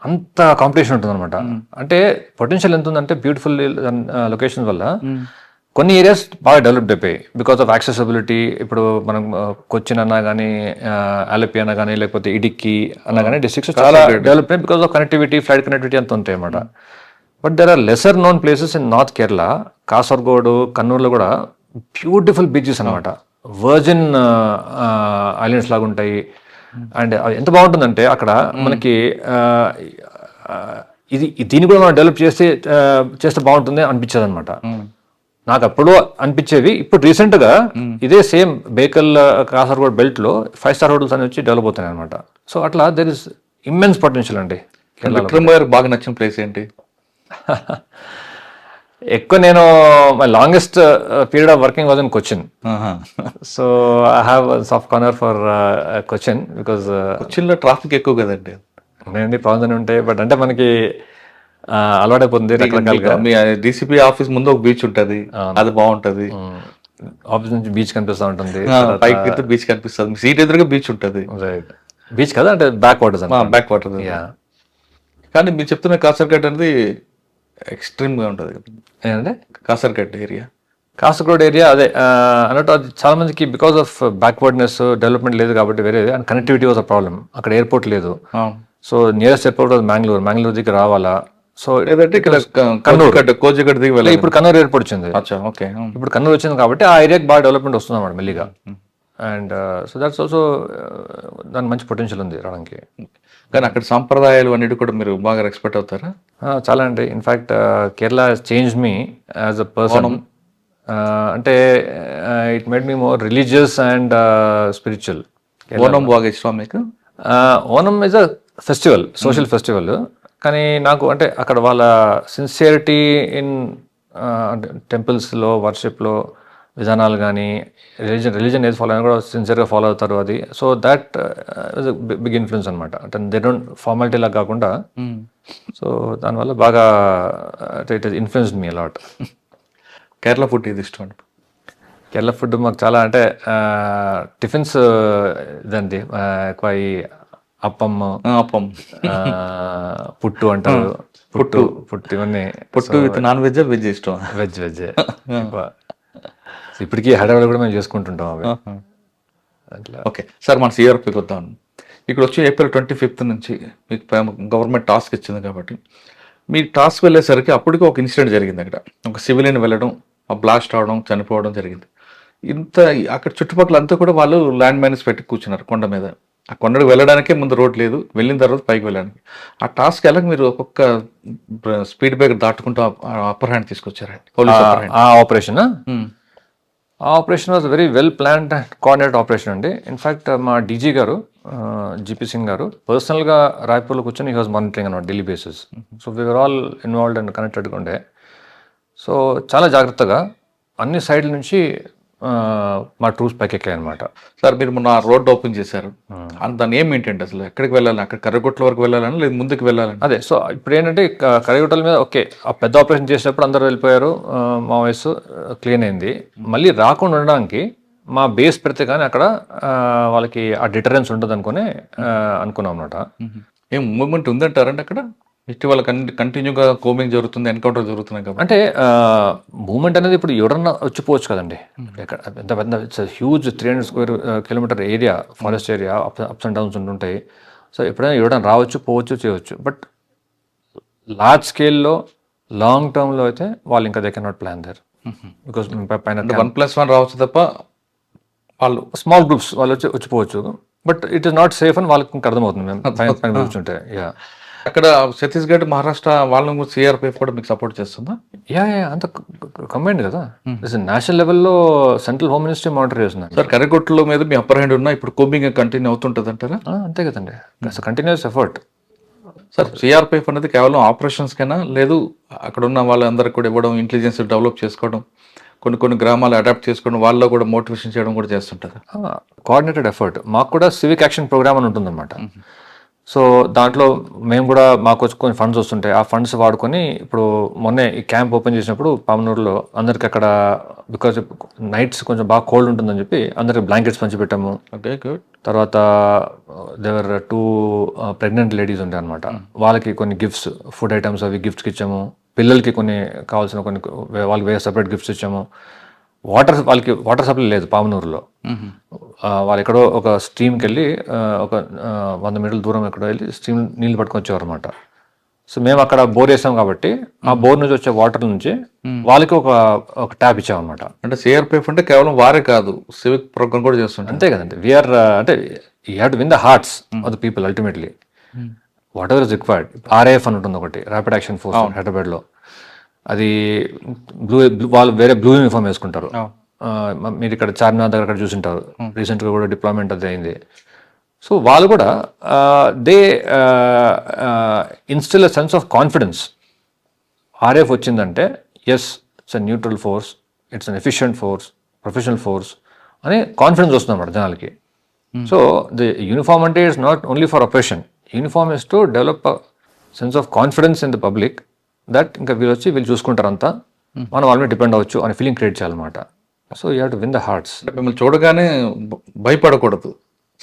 అంత కాంపిటీషన్ ఉంటుంది అనమాట. అంటే పొటెన్షియల్ ఎంత ఉందంటే బ్యూటిఫుల్ లొకేషన్ వల్ల కొన్ని ఏరియాస్ బాగా డెవలప్డ్ అయిపోయాయి బికాస్ ఆఫ్ యాక్సెసిబిలిటీ. ఇప్పుడు మనం కొచ్చిన్ అన్నా కానీ, ఆలపి అన్నా కానీ, లేకపోతే ఇడిక్కి అన్నా కానీ డిస్ట్రిక్ట్స్ చాలా డెవలప్ అయ్యాయి because of connectivity, flight connectivity అంత ఉంటాయి అన్నమాట. But there are lesser known places in north Kerala. Kasaragod, కన్నూరులో కూడా బ్యూటిఫుల్ బీచెస్ అనమాట. వర్జిన్ ఐలాండ్స్ లాగా ఉంటాయి. అండ్ ఎంత బాగుంటుందంటే అక్కడ మనకి దీన్ని కూడా మనం డెవలప్ చేస్తే బాగుంటుంది అనిపించేది అనమాట. నాకు అప్పుడు అనిపించేవి. ఇప్పుడు రీసెంట్ గా ఇదే సేమ్ బేకల్ కాసర్గోడ్ బెల్ట్ లో 5-star హోటల్స్ అని వచ్చి డెవలప్ అవుతున్నాయి అనమాట. సో అట్లా దెర్ ఇస్ ఇమ్మెన్స్ పొటెన్షియల్ అండి.
విక్రమ్ గారు బాగా నచ్చిన ప్లేస్ ఏంటి?
ఎక్కువ నేను my longest period of working was in Cochin. So I have soft corner for Cochin because
కొచ్చిన్లో ట్రాఫిక్ ఎక్కువ కదండి.
ఉన్నాయండి, ప్రాబ్లమ్స్ అని ఉంటాయి. బట్ అంటే మనకి అలవాటైపోతుంది రకరకాలుగా.
మీ డీసీపీ ఆఫీస్ ముందు ఒక బీచ్ ఉంటది, అది బాగుంటది.
ఆఫీస్ నుంచి బీచ్ కనిపిస్తూ ఉంటుంది,
పైకి బీచ్ కనిపిస్తుంది. మీ సీట్ ఎదురుగా బీచ్ ఉంటది.
రైట్, బీచ్ కదా, అంటే బ్యాక్ వాటర్స్,
బ్యాక్ వాటర్. కానీ మీరు చెప్తున్న కాసర్గడ్ అనేది ఎక్స్ట్రీమ్ గా ఉంటది కదా.
ఏంటంటే
కాసర్గడ్ ఏరియా,
కాసర్గోడ్ ఏరియా అదే అన్నట్టు అది చాలా మందికి బికాస్ ఆఫ్ బ్యాక్వర్డ్నెస్, డెవలప్మెంట్ లేదు కాబట్టి వేరే, and connectivity was a problem. అక్కడ ఎయిర్పోర్ట్ లేదు. సో నియరెస్ట్ ఎయిర్పోర్ట్ మ్యాంగ్లూర్ దగ్గర రావాలా. సో
లేదంటే ఇక్కడ కన్నూరు, కోజిగడ్ దిగి వెళ్ళాలి.
ఇప్పుడు కన్నూరు ఎయిర్పోర్ట్ వచ్చింది.
ఓకే,
ఇప్పుడు కన్నూరు వచ్చింది కాబట్టి ఆ ఏరియాకి బాగా డెవలప్మెంట్ వస్తుంది అన్నమాట మెల్లిగా. అండ్ సో దట్స్ ఆల్సో దాని మంచి పొటెన్షియల్ ఉంది రావడానికి.
కానీ అక్కడ సాంప్రదాయాలు అన్నిటి కూడా మీరు బాగా రెస్పెక్ట్ అవుతారా?
చాలా అండి. In fact Kerala change me as a person. అంటే it made me more religious and spiritual.
Onam బాగా ఇష్టం మీకు?
Onam is a festival, social festival. కానీ నాకు అంటే అక్కడ వాళ్ళ సిన్సియరిటీ ఇన్ టెంపుల్స్లో, వర్షిప్లో విధానాలు కానీ, రిలీజన్ ఏది ఫాలో అయినా కూడా సిన్సియర్గా ఫాలో అవుతారు అది. So that is big influence అనమాట. అంటే దే డోంట్ ఫార్మాలిటీ లాగా కాకుండా. సో దానివల్ల బాగా it has influenced me a lot.
Kerala food ఇది ఇష్టం అండి?
కేరళ ఫుడ్ మాకు చాలా, అంటే టిఫిన్స్ ఇదండి ఎక్కువ. ఈ అప్పం, పుట్టు అంటారు, పుట్టు ఇవన్నీ.
పుట్టు విత్ నాన్ వెజ్, వెజ్ ఇష్టం?
వెజ్ ఇప్పటికీ హైదరాబాద్ కూడా మేము చేసుకుంటుంటాం అవి.
ఓకే సార్, మన సిఆర్పికి వద్దాం. ఇక్కడ వచ్చి April 25th నుంచి మీకు గవర్నమెంట్ టాస్క్ ఇచ్చింది కాబట్టి, మీ టాస్క్ వెళ్ళేసరికి అప్పటికి ఒక ఇన్సిడెంట్ జరిగింది. అక్కడ ఒక సివిలియన్ వెళ్ళడం, ఆ బ్లాస్ట్ అవడం, చనిపోవడం జరిగింది. అక్కడ చుట్టుపక్కల అంతా కూడా వాళ్ళు ల్యాండ్ మైన్స్ పెట్టి కూర్చున్నారు కొండ మీద. ఆ కొండకు వెళ్ళడానికే ముందు రోడ్ లేదు, వెళ్ళిన తర్వాత పైకి వెళ్ళడానికి. ఆ టాస్క్ ఎలా మీరు ఒక్కొక్క స్పీడ్ బ్రేకర్ దాటుకుంటూ అప్పర్ హ్యాండ్ తీసుకొచ్చారండి?
ఆ operation was very well planned and coordinated operation అండి. ఇన్ఫ్యాక్ట్ మా డీజీ గారు, జీపీ సింగ్ గారు పర్సనల్గా రాయ్పూర్లో కూర్చొని హీ వాజ్ మానిటరింగ్ అనమాట daily basis. So we are all involved and కనెక్టెడ్గా ఉండే. సో చాలా జాగ్రత్తగా అన్ని సైడ్ల నుంచి మా ట్రూప్స్ పైకి ఎక్కాయి అనమాట.
సార్ మీరు మొన్న రోడ్ ఓపెన్ చేశారు, దాన్ని ఏం ఏంటంటే అసలు ఎక్కడికి వెళ్ళాలి? అక్కడ కర్రగుట్ల వరకు వెళ్ళాలని, లేదు ముందుకు వెళ్ళాలని?
అదే, సో ఇప్పుడు ఏంటంటే కర్రగుట్టల మీద ఓకే, ఆ పెద్ద ఆపరేషన్ చేసినప్పుడు అందరూ వెళ్ళిపోయారు, మా వయసు క్లీన్ అయింది. మళ్ళీ రాకుండా ఉండడానికి మా బేస్ పెడితే కానీ అక్కడ వాళ్ళకి ఆ డిటరెన్స్ ఉంటుంది అనుకున్నాం అనమాట.
ఏం మూవ్మెంట్ ఉందంటారండి అక్కడ? ఇటీవల కంటిన్యూగా కోమింగ్ జరుగుతుంది, ఎన్కౌంటర్ జరుగుతున్నాయి కాబట్టి.
అంటే మూవ్మెంట్ అనేది ఇప్పుడు ఎవరన్నా వచ్చిపోవచ్చు కదండి. ఎంత పెద్ద huge 300 square kilometer area, forest area, ups and downs ఉంటుంటాయి. సో ఎప్పుడైనా ఎవరైనా రావచ్చు, పోవచ్చు, చేయవచ్చు. బట్ లార్జ్ స్కేల్లో, లాంగ్ టర్మ్లో అయితే వాళ్ళు ఇంకా they can not plan there. Because పైన
1+1 రావచ్చు తప్ప వాళ్ళు
స్మాల్ గ్రూప్స్ వాళ్ళు వచ్చిపోవచ్చు. But it is not safe అని వాళ్ళకి ఇంకా అర్థమవుతుంది మేము పైన కూర్చుంటే. యా,
అక్కడ ఛత్తీస్గఢ్, మహారాష్ట్ర వాళ్ళని సిఆర్పిఎఫ్ కూడా మీకు సపోర్ట్ చేస్తుందా?
అంత కంబైన్డ్ కదా. నేషనల్ లెవెల్లో సెంట్రల్ హోమ్ మినిస్ట్రీ మానిటర్ చేస్తుంది.
సార్ కర్రగుట్ల మీద మీ అప్పర్ హ్యాండ్ ఉన్నా ఇప్పుడు కోమింగ్ కంటిన్యూ అవుతుంటుంది అంటారా?
అంతే కదండి, కంటిన్యూస్ ఎఫర్ట్.
సార్ సిఆర్పిఎఫ్ అనేది కేవలం ఆపరేషన్స్ కైనా, లేదు అక్కడ ఉన్న వాళ్ళందరికీ కూడా ఇవ్వడం, ఇంటెలిజెన్స్ డెవలప్ చేసుకోవడం, కొన్ని గ్రామాలు అడాప్ట్ చేసుకుని వాళ్ళలో కూడా మోటివేషన్ చేయడం కూడా చేస్తుంటారు.
Coordinated effort. మాకు కూడా సివిక్ యాక్షన్ ప్రోగ్రామ్ అని ఉంటుందన్నమాట. సో దాంట్లో మేము కూడా మాకు వచ్చి కొన్ని ఫండ్స్ వస్తుంటాయి. ఆ ఫండ్స్ వాడుకొని ఇప్పుడు మొన్నే ఈ క్యాంప్ ఓపెన్ చేసినప్పుడు పామనూరులో అందరికి అక్కడ బికాజ్ నైట్స్ కొంచెం బాగా కోల్డ్ ఉంటుందని చెప్పి అందరికి బ్లాంకెట్స్ పంచిపెట్టాము.
Okay, good.
తర్వాత దేవర్ 2 ప్రెగ్నెంట్ లేడీస్ ఉంటాయి అనమాట. వాళ్ళకి కొన్ని గిఫ్ట్స్, ఫుడ్ ఐటమ్స్ అవి గిఫ్ట్స్కి ఇచ్చాము. పిల్లలకి కొన్ని కావాల్సిన కొన్ని వాళ్ళకి వేరే సపరేట్ గిఫ్ట్స్ ఇచ్చాము. వాళ్ళకి వాటర్ సప్లై లేదు పామనూరులో. వాళ్ళు ఎక్కడో ఒక స్ట్రీమ్కి వెళ్ళి ఒక 100 మీటర్ల దూరం ఎక్కడో వెళ్ళి స్ట్రీమ్ నీళ్ళు పట్టుకొని వచ్చేవారు అనమాట. సో మేము అక్కడ బోర్ వేసాం కాబట్టి ఆ బోర్ నుంచి వచ్చే వాటర్ నుంచి వాళ్ళకి ఒక ట్యాప్ ఇచ్చాం అనమాట.
అంటే సిఆర్పిఎఫ్ అంటే కేవలం వారే కాదు, సివిక్ ప్రోగ్రామ్ కూడా చేస్తుంటారు.
అంతే కదండి. వీఆర్ అంటే you have to win the hearts of the people ultimately. What ever is required. RAF అని ఉంటుంది ఒకటి, ర్యాపిడ్ యాక్షన్ ఫోర్స్ హైదరాబాద్లో. అది వాళ్ళు వేరే బ్లూ యూనిఫామ్ వేసుకుంటారు. మీరు ఇక్కడ చార్మినార్ దగ్గర అక్కడ చూసింటారు. రీసెంట్గా కూడా డిప్లాయ్మెంట్ అది అయింది. సో వాళ్ళు కూడా they instil a sense of confidence. RF వచ్చిందంటే yes it's a neutral force, it's an efficient force, professional force అనే కాన్ఫిడెన్స్ వస్తుంది అన్నమాట జనాలకి. సో ది యూనిఫామ్ అంటే it's not only for operation. Uniform is to develop a sense of confidence in the public that ఇంకా వీళ్ళు చూసుకుంటారు అంతా, మనం వాళ్ళ మీద డిపెండ్ అవ్వచ్చు అనే ఫీలింగ్ క్రియేట్ చేయాలన్నమాట. So you have to win the hearts.
మిమ్మల్ని చూడగానే భయపడకూడదు,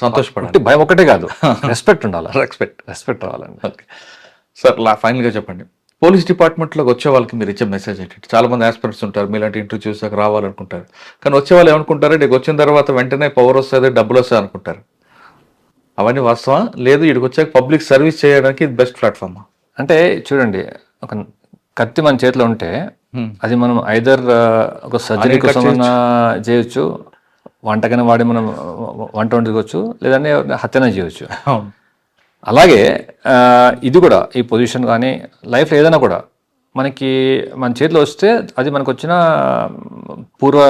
సంతోషపడాలి.
భయం ఒకటే కాదు, రెస్పెక్ట్ ఉండాలి.
రెస్పెక్ట్
రావాలండి.
ఓకే సార్, ఫైనల్గా చెప్పండి, పోలీస్ డిపార్ట్మెంట్లోకి వచ్చే వాళ్ళకి మీరు ఇచ్చే మెసేజ్ ఏంటంటే, చాలా మంది ఆస్పిరెంట్స్ ఉంటారు, మీలాంటి ఇంటర్వ్యూ చూసాక రావాలనుకుంటారు, కానీ వచ్చే వాళ్ళు ఏమనుకుంటారు, నీకు వచ్చిన తర్వాత వెంటనే పవర్ వస్తుంది, డబ్బులు వస్తాయి అనుకుంటారు. అవన్నీ వాస్తవా? లేదు, ఇక్కడికి వచ్చాక పబ్లిక్ సర్వీస్ చేయడానికి ఇది బెస్ట్ ప్లాట్ఫామ్?
అంటే చూడండి, ఒక కత్తి మన చేతిలో ఉంటే అది మనం ఐదర్ ఒక సర్జరీ కోసం చేయొచ్చు, వంటకైనా వాడి మనం వంట వండుకోవచ్చు, లేదంటే హత్యన చేయొచ్చు. అలాగే ఇది కూడా, ఈ పొజిషన్ కానీ లైఫ్లో ఏదైనా కూడా మనకి మన చేతిలో వస్తే అది మనకు వచ్చిన పూర్వ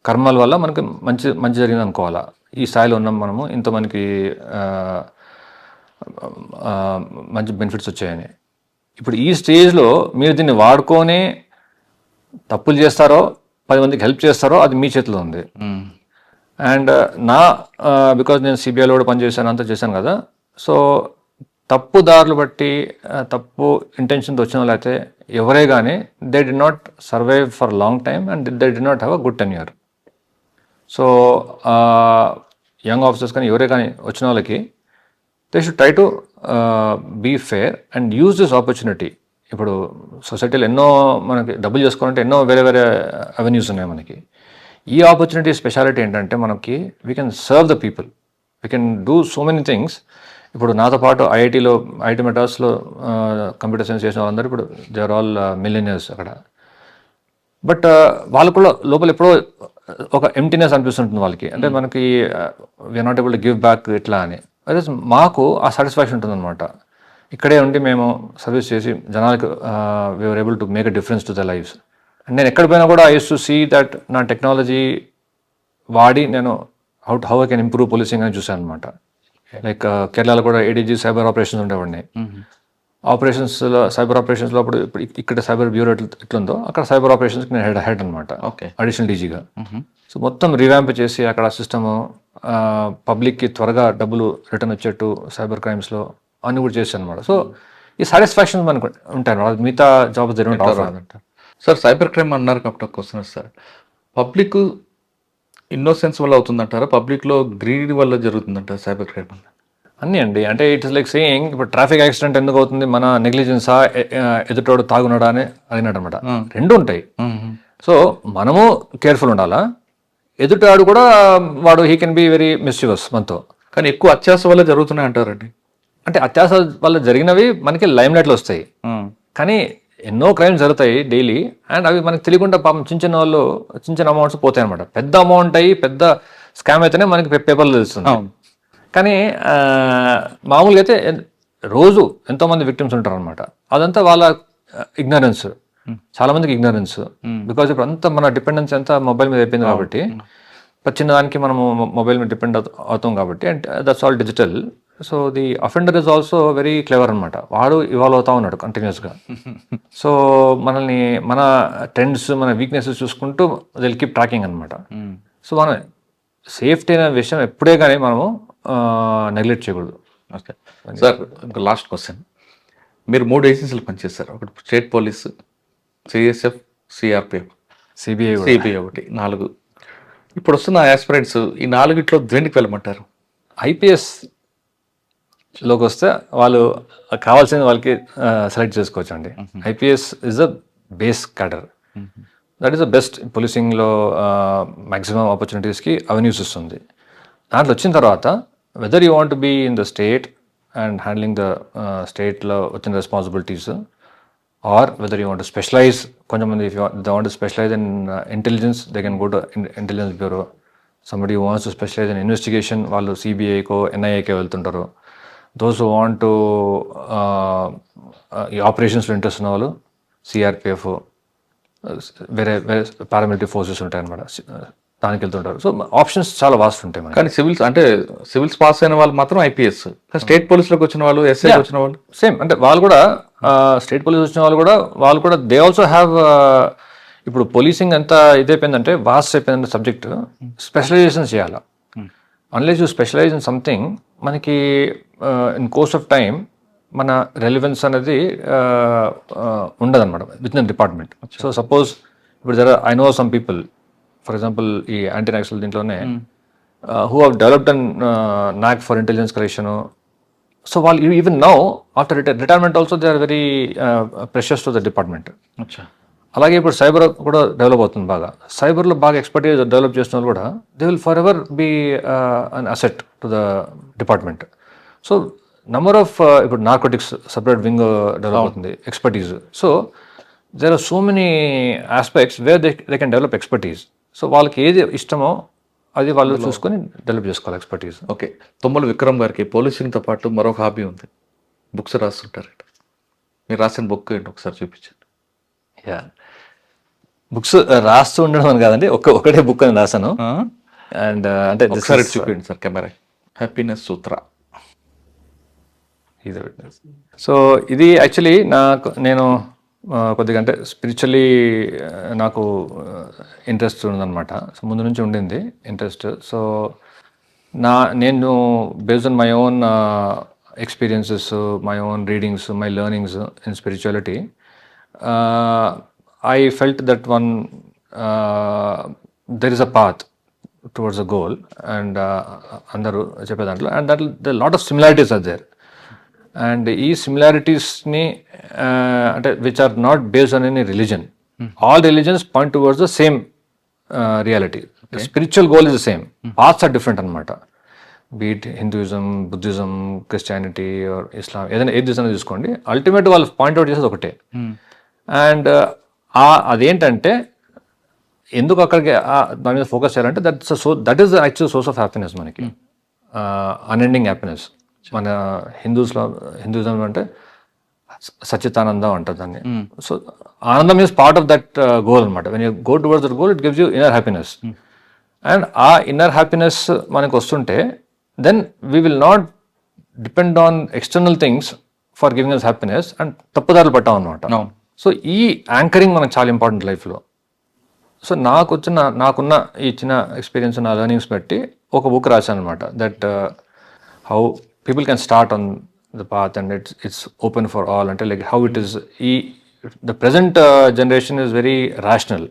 కర్మల వల్ల మనకి మంచి జరిగింది అనుకోవాలా. ఈ స్థాయిలో ఉన్నాం మనము, ఇంత మనకి మంచి బెనిఫిట్స్ వచ్చాయని. ఇప్పుడు ఈ స్టేజ్లో మీరు దీన్ని వాడుకొని తప్పులు చేస్తారో 10 మందికి హెల్ప్ చేస్తారో అది మీ చేతిలో ఉంది. అండ్ బికాజ్ నేను సిబిఐలో కూడా పనిచేశాను, అంతా చేశాను కదా. సో తప్పు దారులు బట్టి తప్పు ఇంటెన్షన్తో వచ్చిన వాళ్ళు అయితే ఎవరే కానీ they did not survive for long time and they did not have a good tenure. So young officers కానీ ఎవరే కానీ వచ్చిన వాళ్ళకి they should try to be fair and use this opportunity. ఇప్పుడు సొసైటీలో ఎన్నో మనకి డబ్బులు చేసుకోవాలంటే ఎన్నో వేరే అవెన్యూస్ ఉన్నాయి మనకి. ఈ ఆపర్చునిటీ స్పెషాలిటీ ఏంటంటే మనకి we can serve the people, we can do so many things. ఇప్పుడు నాతో పాటు ఐఐటి మెడ్రాస్లో కంప్యూటర్ సైన్స్ చేసిన వాళ్ళందరూ ఇప్పుడు దే ఆర్ ఆల్ మిలియనర్స్ అక్కడ. బట్ వాళ్ళకు కూడా లోపల ఎప్పుడో ఒక ఎంప్టీనెస్ అనిపిస్తుంటుంది వాళ్ళకి, అంటే మనకి we are not able to give back ఇట్లా అని. అదే మాకు ఆ సాటిస్ఫాక్షన్ ఉంటుందన్నమాట. ఇక్కడే ఉండి మేము సర్వీస్ చేసి జనాలకు we are able to make a difference to the lifes. And నేను ఎక్కడ పోయినా కూడా I use to see that నా టెక్నాలజీ వాడి నేను how I can improve policing అని చూసాను అనమాట. లైక్ కేరళలో కూడా ఏడీజీ సైబర్ ఆపరేషన్స్ ఉండేవాడిని. సైబర్ ఆపరేషన్స్లో ఇప్పుడు ఇక్కడ సైబర్ బ్యూరో ఎట్లుందో అక్కడ సైబర్ ఆపరేషన్స్కి నేను హెడ్ అనమాట, అడిషనల్ డీజీగా. సో మొత్తం రివ్యాంప్ చేసి అక్కడ సిస్టము పబ్లిక్కి త్వరగా డబ్బులు రిటర్న్ వచ్చేట్టు సైబర్ క్రైమ్స్లో అన్ని కూడా చేశాను అనమాట. సో ఈ సాటిస్ఫాక్షన్ మనకు ఉంటాయి అన్నమాట, మిగతా జాబ్స్ జరిగినట్టు.
సార్, సైబర్ క్రైమ్ అన్నారు కాబట్టి క్వశ్చన్ సార్, పబ్లిక్ ఇన్నోసెన్స్ వల్ల అవుతుందంటారా, పబ్లిక్లో గ్రీడ్ వల్ల జరుగుతుందంటారా సైబర్ క్రైమ్?
అన్నీ అండి. అంటే ఇట్స్ లైక్ సేయింగ్, ఇప్పుడు ట్రాఫిక్ యాక్సిడెంట్ ఎందుకు అవుతుంది, మన నెగ్లిజెన్సా, ఎదుటోడు తాగున్నాడా అని అడిగినట్టు అనమాట. రెండు ఉంటాయి. సో మనము కేర్ఫుల్ ఉండాలా, ఎదుటాడు కూడా వాడు he can be very mischievous మనతో.
కానీ ఎక్కువ అత్యాస వల్ల జరుగుతున్నాయి అంటారండి.
అంటే అత్యాస వల్ల జరిగినవి మనకి లైమ్ లైట్లో వస్తాయి, కానీ ఎన్నో క్రైమ్స్ జరుగుతాయి డైలీ, అండ్ అవి మనకి తెలియకుండా పాపం చిన్న అమౌంట్స్ పోతాయి అనమాట. పెద్ద అమౌంట్ అయ్యి పెద్ద స్కామ్ అయితేనే మనకి పేపర్లో తెలుస్తుంది. కానీ మామూలుగా అయితే రోజు ఎంతోమంది విక్టిమ్స్ ఉంటారు అనమాట. అదంతా వాళ్ళ ఇగ్నరెన్స్, చాలా మందికి ఇగ్నరెన్స్. బికాజ్ ఇప్పుడు అంతా మన డిపెండెన్స్ అంతా మొబైల్ మీద అయిపోయింది కాబట్టి చిన్నదానికి మనము మొబైల్ మీద డిపెండ్ అవుతాం కాబట్టి, and that's all digital. So the offender is also very clever అనమాట. వాడు ఇవాల్వ్ అవుతా ఉన్నాడు కంటిన్యూస్గా. సో మనల్ని మన ట్రెండ్స్, మన వీక్నెసెస్ చూసుకుంటూ దిల్ కీప్ ట్రాకింగ్ అనమాట. సో మనం సేఫ్టీ అనే విషయం ఎప్పుడే కానీ మనము నెగ్లెక్ట్ చేయకూడదు.
ఓకే సార్, ఇంకా లాస్ట్ క్వశ్చన్. మీరు 3 ఏజెన్సీలు పనిచేస్తారు. ఒకటి state police, CSF, CRPF, CBI ఒకటి, 4. ఇప్పుడు వస్తున్న ఆస్పిరెంట్స్ ఈ 4 దేనికి వెళ్ళమంటారు?
ఐపీఎస్లోకి వస్తే వాళ్ళు కావాల్సిన వాళ్ళకి సెలెక్ట్ చేసుకోవచ్చు అండి. IPS is the base cadre. That is the best. పోలీసింగ్లో మ్యాక్సిమం ఆపర్చునిటీస్కి అవెన్యూస్ ఇస్తుంది. దాంట్లో వచ్చిన తర్వాత whether you want be in the state and handling the స్టేట్లో వచ్చిన responsibilities, or whether you want to specialize. కొంతమంది if they want to specialize in intelligence, they can go to intelligence bureau. Somebody who wants to specialize in investigation, వాళ్ళు సిబిఐకో ఎన్ఐఏకో వెళ్తుంటారు. దోస్ హూ వాంట్ టు ఈ ఆపరేషన్స్లో ఇంట్రెస్ట్ ఉన్న వాళ్ళు సిఆర్పిఎఫ్, వేరే వేరే పారామిలిటరీ ఫోర్సెస్ ఉంటాయి అన్నమాట, దానికి వెళ్తుంటారు. సో ఆప్షన్స్ చాలా వాస్ట్ ఉంటాయి మనకి.
కానీ సివిల్స్ పాస్ అయిన వాళ్ళు మాత్రం ఐపీఎస్, స్టేట్ పోలీస్లోకి వచ్చిన వాళ్ళు, ఎస్ఐ వచ్చిన వాళ్ళు
సేమ్. అంటే వాళ్ళు కూడా స్టేట్ పోలీస్ వచ్చిన వాళ్ళు కూడా దే ఆల్సో హ్యావ్. ఇప్పుడు పోలీసింగ్ ఎంత ఇదైపోయిందంటే, వాస్ట్ అయిపోయిందంటే సబ్జెక్ట్, స్పెషలైజేషన్ చేయాలి. Unless you specialize in something, మనకి ఇన్ కోర్స్ ఆఫ్ టైం మన రెలివెన్స్ అనేది ఉండదన్నమాట with in department. So suppose ఇప్పుడు I know some people, for example ఈ యాంటీ నక్సల్ దీంట్లోనే who have developed and knack for intelligence collection. So వాళ్ళు even now after retirement also they are very precious to the department. అలాగే ఇప్పుడు సైబర్ కూడా డెవలప్ అవుతుంది బాగా. సైబర్లో బాగా ఎక్స్పర్టీస్ డెవలప్ చేసిన వాళ్ళు కూడా they will for ever be an asset to the department. So number of ఇప్పుడు నార్కోటిక్స్ సపరేట్ వింగ్ డెవలప్ అవుతుంది, expertise. So there are so many aspects where they can develop expertise. So వాళ్ళకి ఏది ఇష్టమో అది వాళ్ళు చూసుకొని డెవలప్ చేసుకోవాలి ఎక్స్పర్టీస్.
ఓకే. తుమ్మల విక్రమ్ గారికి పోలీసింగ్తో పాటు మరొక హాబీ ఉంది, బుక్స్ రాస్తుంటారట. మీరు రాసిన బుక్ ఏంటి ఒకసారి చూపించండి.
యా, బుక్స్ రాస్తూ ఉండడం అని కాదండి, ఒకటే బుక్ అని రాశాను. అండ్ అంటే
ఒకసారి చూపించండి సార్ కెమెరా. హ్యాపీనెస్ సూత్ర.
సో ఇది యాక్చువల్లీ నేను కొద్దిగా అంటే స్పిరిచువల్లీ నాకు ఇంట్రెస్ట్ ఉందన్నమాట. సో ముందు నుంచి ఉండింది ఇంట్రెస్ట్. సో నేను based on my own experiences, my own readings, my learnings in spirituality, I felt that there is a path towards a goal, and andaru cheppe dantlo, and that there are lot of similarities are there, and ee similarities ni ante which are not based on any religion. All religions point towards the same reality. The spiritual goal is the same. Paths are different anamata. Be it Hinduism, Buddhism, Christianity or Islam, ఏదైనా ఏది తీసుకోండి, చూసుకోండి, అల్టిమేట్ వాళ్ళు పాయింట్ అవుట్ చేసేది ఒకటే. అండ్ అదేంటంటే ఎందుకు అక్కడికి దాని మీద ఫోకస్ చేయాలంటే that is the actual source of happiness మనకి, అన్ఎండింగ్ హ్యాపీనెస్. మన హిందూయిజం అంటే సచ్చితానందం అంటారు దాన్ని. సో ఆనందం is part of that goal అనమాట. When you go towards that goal, it gives you inner happiness. And ఆ ఇన్నర్ హ్యాపీనెస్ మనకు వస్తుంటే then we will not depend on external things for giving us happiness, and తప్పుదారులు పట్టాం అనమాట. సో ఈ యాంకరింగ్ మనకు చాలా ఇంపార్టెంట్ లైఫ్లో. సో నాకున్న ఈ చిన్న ఎక్స్పీరియన్స్, నా లెర్నింగ్స్ బట్టి ఒక బుక్ రాశాను అనమాట. That how people can start on the path and it's open for all. అంటే like how it is the present generation is very rational.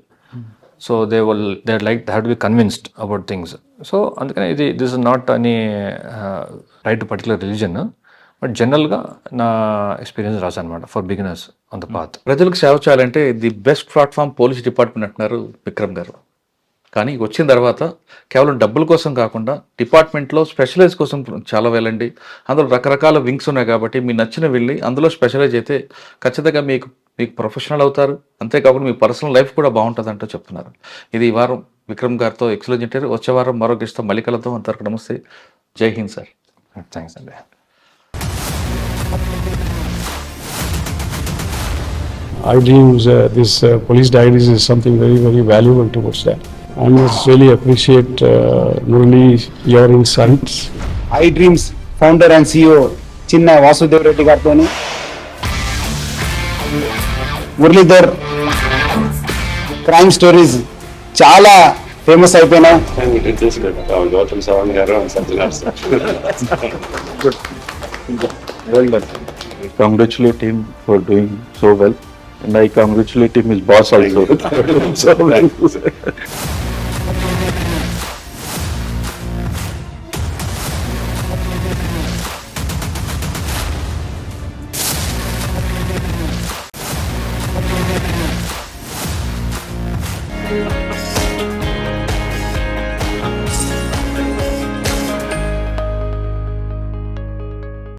So they have to be convinced about things. So అందుకని this is not any right to particular religion, but జనరల్గా నా ఎక్స్పీరియన్స్ రాశాను అనమాట for beginners on the path.
ప్రజలకు సేవ చేయాలంటే the best platform police department అంటున్నారు విక్రమ్ గారు. కానీ వచ్చిన తర్వాత కేవలం డబ్బుల కోసం కాకుండా డిపార్ట్మెంట్లో స్పెషలైజ్ కోసం చాలా వెళ్ళండి. అందులో రకరకాల వింగ్స్ ఉన్నాయి కాబట్టి మీ నచ్చిన వెళ్ళి అందులో స్పెషలైజ్ అయితే ఖచ్చితంగా మీకు ప్రొఫెషనల్ అవుతారు. అంతేకాకుండా మీ పర్సనల్ లైఫ్ కూడా బాగుంటుంది అంటూ చెప్తున్నారు. ఇది ఈ వారం విక్రమ్ గారితో ఎక్సలెంట్ ఇంటర్వ్యూ. వచ్చే వారం మరో గెస్ట్తో మళ్ళీ కలుద్దాం. అంతవరకు నమస్తే, జై హింద్ సార్.
థ్యాంక్స్ అండి.
I believe this police diaries is something very, very valuable towards that. I must really appreciate Murali, your insights.
I dreams founder and CEO చిన్న వాసుదేవ్ రెడ్డి గారితో మురళీధర్ క్రైమ్ స్టోరీస్ చాలా ఫేమస్ అయిపోయినాయి.
గౌతమ్ సవాంగ్ గారు
I congratulate him for doing so well, and I congratulate him his boss also. So well.